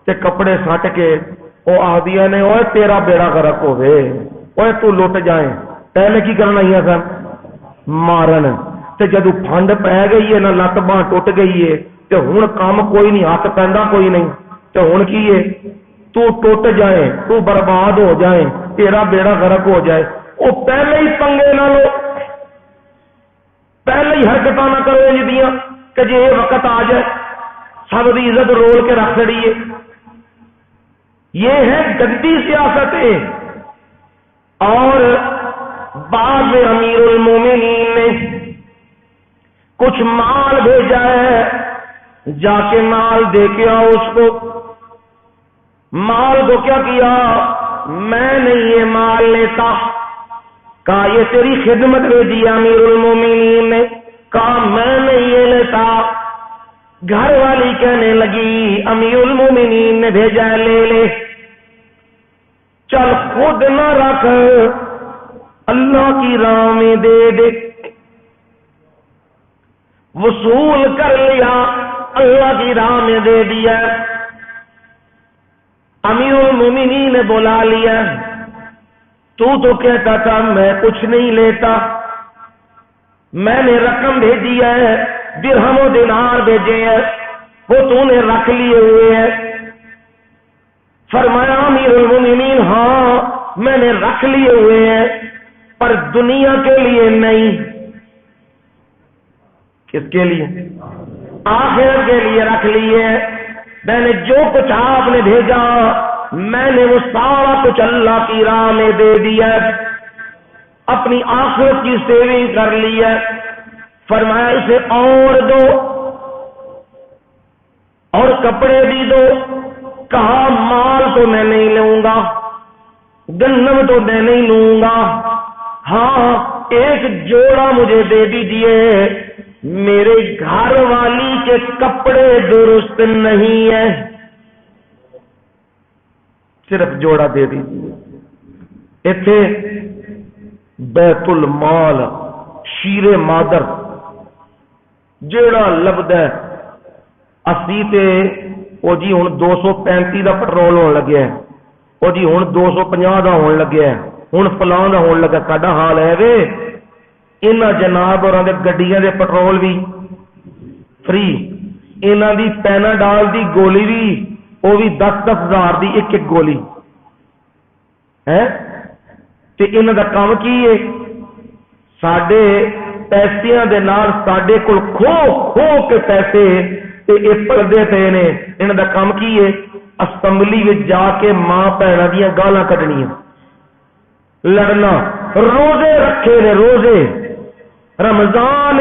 تے کپڑے سٹ کے او آدیاں نے اوے تیرا بیڑا غرق ہوے, اوے تو لٹ جائیں. پہلے کی کرنا ہی سن مارن, تے جدو پھنڈ پہ گئی ہے نا, لت باں ٹوٹ گئی ہے تے ہن کام کوئی نہیں, ہاتھ پیندا کوئی نہیں, تے ہن کی ہے تو ٹوٹ جائے, تو برباد ہو جائے, تیرا بیڑا غرق ہو جائے. او پہلے ہی پنگے نہ لو, پہلے ہی حرکتاں نہ کرو جدیاں کہ جی یہ وقت آ جائے سب کی عزت رول کے رکھ چڑیے. یہ ہے گندی سیاست ہے. اور بعد میں امیر المومنین نے کچھ مال بھیجا ہے, جا کے مال دے کے آؤ اس کو. مال کو کیا کیا, میں نہیں یہ مال لیتا. کہا یہ تیری خدمت بھیجی امیر المومنین نے. کہا میں نہیں یہ لیتا. گھر والی کہنے لگی امیر المومنین نے بھیجا ہے لے لے. چل خود نہ رکھ, اللہ کی راہ میں دے دے. وصول کر لیا, اللہ کی راہ میں دے دیا. امیر المومنین نے بلا لیا, تو کہتا تھا میں کچھ نہیں لیتا, میں نے رقم بھیجی ہے, درہم و دینار بھیجے ہیں, وہ تو نے رکھ لیے ہوئے ہیں. فرمایا امیر المومنین ہاں میں نے رکھ لیے ہوئے ہیں, پر دنیا کے لیے نہیں. کس کے لیے؟ آخرت کے لیے رکھ لیے. میں نے جو کچھ آپ نے بھیجا میں نے وہ سارا کچھ اللہ کی راہ میں دے دیا, اپنی آخرت کی سیونگ کر لی ہے. فرمایا اسے اور دو, اور کپڑے بھی دو. کہا مال تو میں نہیں لوں گا, گندم تو میں نہیں لوں گا, ہاں ایک جوڑا مجھے دے دیجیے, میرے گھر والی کے کپڑے درست نہیں ہیں, صرف جوڑا دے دیجیے. ایتھے بیت المال شیر مادر جیڑا لبدا ہے اسی تے وہ جی ہن 235 دا پٹرول ہون لگیا ہے, وہ جی ہن 250 دا ہون لگیا ہے, ہن فلاں دا ہون لگا. ساڈا حال ہے وے انہاں جناب ہوراں دے گڈیاں دے پٹرول بھی فری, انہاں دی پیناڈال دی گولی بھی وہ بھی 10-10 ہزار دی ایک ایک گولی ہے. تے انہاں دا کام کی ہے, ساڈے پیسیاں دے نال ساڈے کول کھو کھو کے پیسے تے اے پردے پے نے. انہاں دا کام کی ہے, اسمبلی وچ جا کے ماں بھیناں دیاں گالاں کڈنیاں, لڑنا روزے رکھے نے، روزے رمضان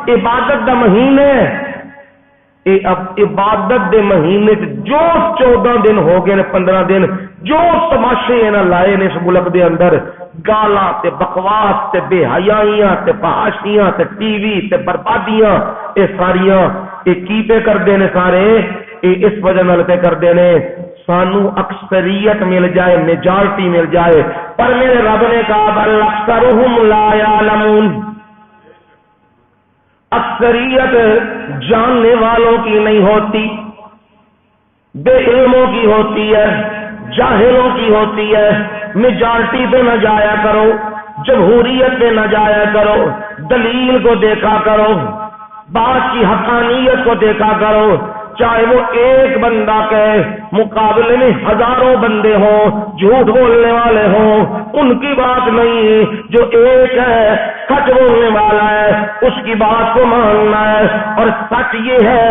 عبادت دا مہینے، اب عبادت دے مہینے جو 14 دن ہو گئے نے، 15 دن جو تماشے انہاں لائے نے اس ملک دے اندر، گالاں تے بکواس تے بے حیائیاں تے فحاشیاں تے ٹی وی تے بربادیاں، اے ساریاں اے کی پہ کردے نے سارے؟ اے اس وجہ نال پہ کردے نے سانو اکثریت مل جائے، میجارٹی مل جائے، پر میرے رب نے کہا بل اکثرهم لا يعلمون، اکثریت جاننے والوں کی نہیں ہوتی، بے علموں کی ہوتی ہے، جاہلوں کی ہوتی ہے۔ میجارٹی پہ نہ جایا کرو، جمہوریت پہ نہ جایا کرو، دلیل کو دیکھا کرو، بات کی حقانیت کو دیکھا کرو، چاہے وہ ایک بندہ کے مقابلے میں ہزاروں بندے ہوں جھوٹ بولنے والے ہوں، ان کی بات نہیں، جو ایک ہے سچ بولنے والا ہے اس کی بات کو ماننا ہے۔ اور سچ یہ ہے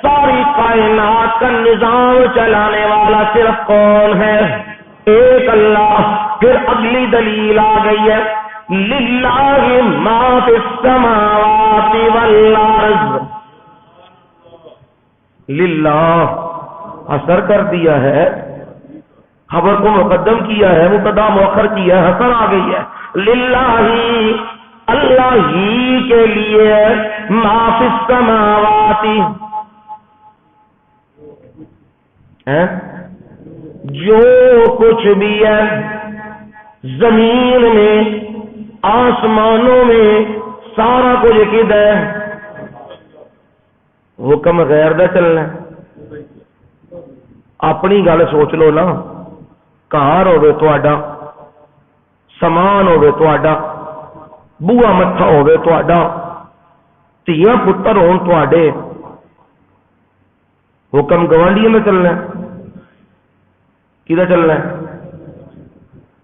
ساری کائنات کا نظام چلانے والا صرف کون ہے؟ ایک اللہ۔ پھر اگلی دلیل آ گئی ہے للہ ما فی السماوات والارض، للہ حسر کر دیا ہے، خبر کو مقدم کیا ہے، مبتدا مؤخر کیا ہے، حسر آ گئی ہے، للہ ہی اللہ ہی کے لیے ما فی السماوات، جو کچھ بھی ہے زمین میں آسمانوں میں سارا کچھ کدھر ہے؟ حکم غیر دا چلنا ہے۔ اپنی گل سوچ لو نا، گھر ہوے تہاڈا، سامان ہوے تہاڈا، بوہا متھا ہوے تہاڈا، دھیاں پتر ہون تہاڈے، حکم گوانڈیاں میں چلنا ہے؟ کدھر چلنا ہے؟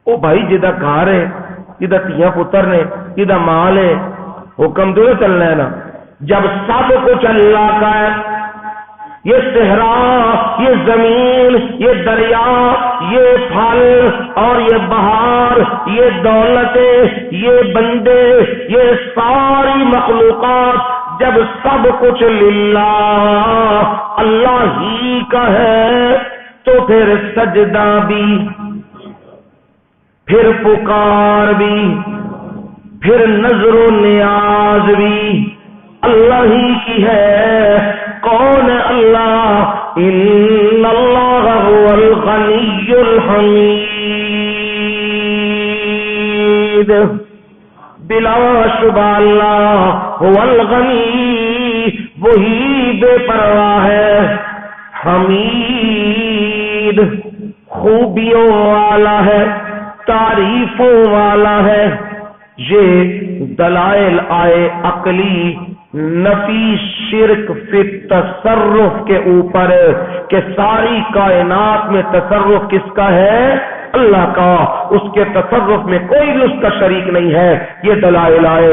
وہ بھائی جدا گھر ہے، جدا دھیاں پتر نے، جدا مال ہے، حکم تو چلنا ہے نا۔ جب سب کچھ اللہ کا ہے، یہ صحرا، یہ زمین، یہ دریا، یہ پھل اور یہ بہار، یہ دولتیں، یہ بندے، یہ ساری مخلوقات، جب سب کچھ للہ اللہ ہی کا ہے تو پھر سجدہ بھی، پھر پکار بھی، پھر نظر و نیاز بھی اللہ ہی کی ہے۔ کون ہے اللہ؟ ان اللہ هو الغنی الحمید، بلا شبہ اللہ هو الغنی، وہی بے پرواہ ہے، حمید خوبیوں والا ہے، تعریفوں والا ہے۔ یہ دلائل آئے عقلی نفی شرک فی تصرف کے اوپر کہ ساری کائنات میں تصرف کس کا ہے؟ اللہ کا، اس کے تصرف میں کوئی بھی اس کا شریک نہیں ہے۔ یہ دلائل آئے۔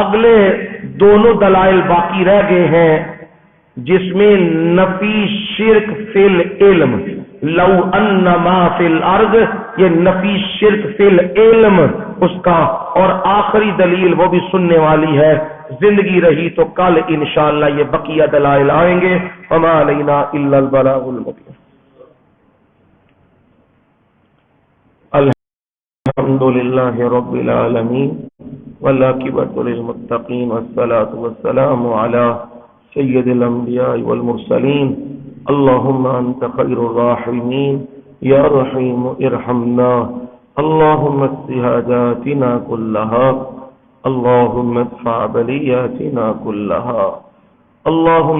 اگلے دونوں دلائل باقی رہ گئے ہیں جس میں نفی شرک فی العلم، لو ان ما فی الارض، یہ نفی شرک فی العلم اس کا، اور آخری دلیل وہ بھی سننے والی ہے، زندگی رہی تو کل انشاءاللہ یہ بقیہ دلائل آئیں گے۔ وما علینا الا البلاغ المبین۔ الحمد للہ رب العالمین والعاقبۃ للمتقین والصلاة والسلام علی سید الانبیاء والمرسلین۔ اللہم انت خیر الراحمین یا رحیم ارحمنا، اللہم اقض حاجاتنا کلہا، اللہم ادفع بلیاتنا کلہا، اللہم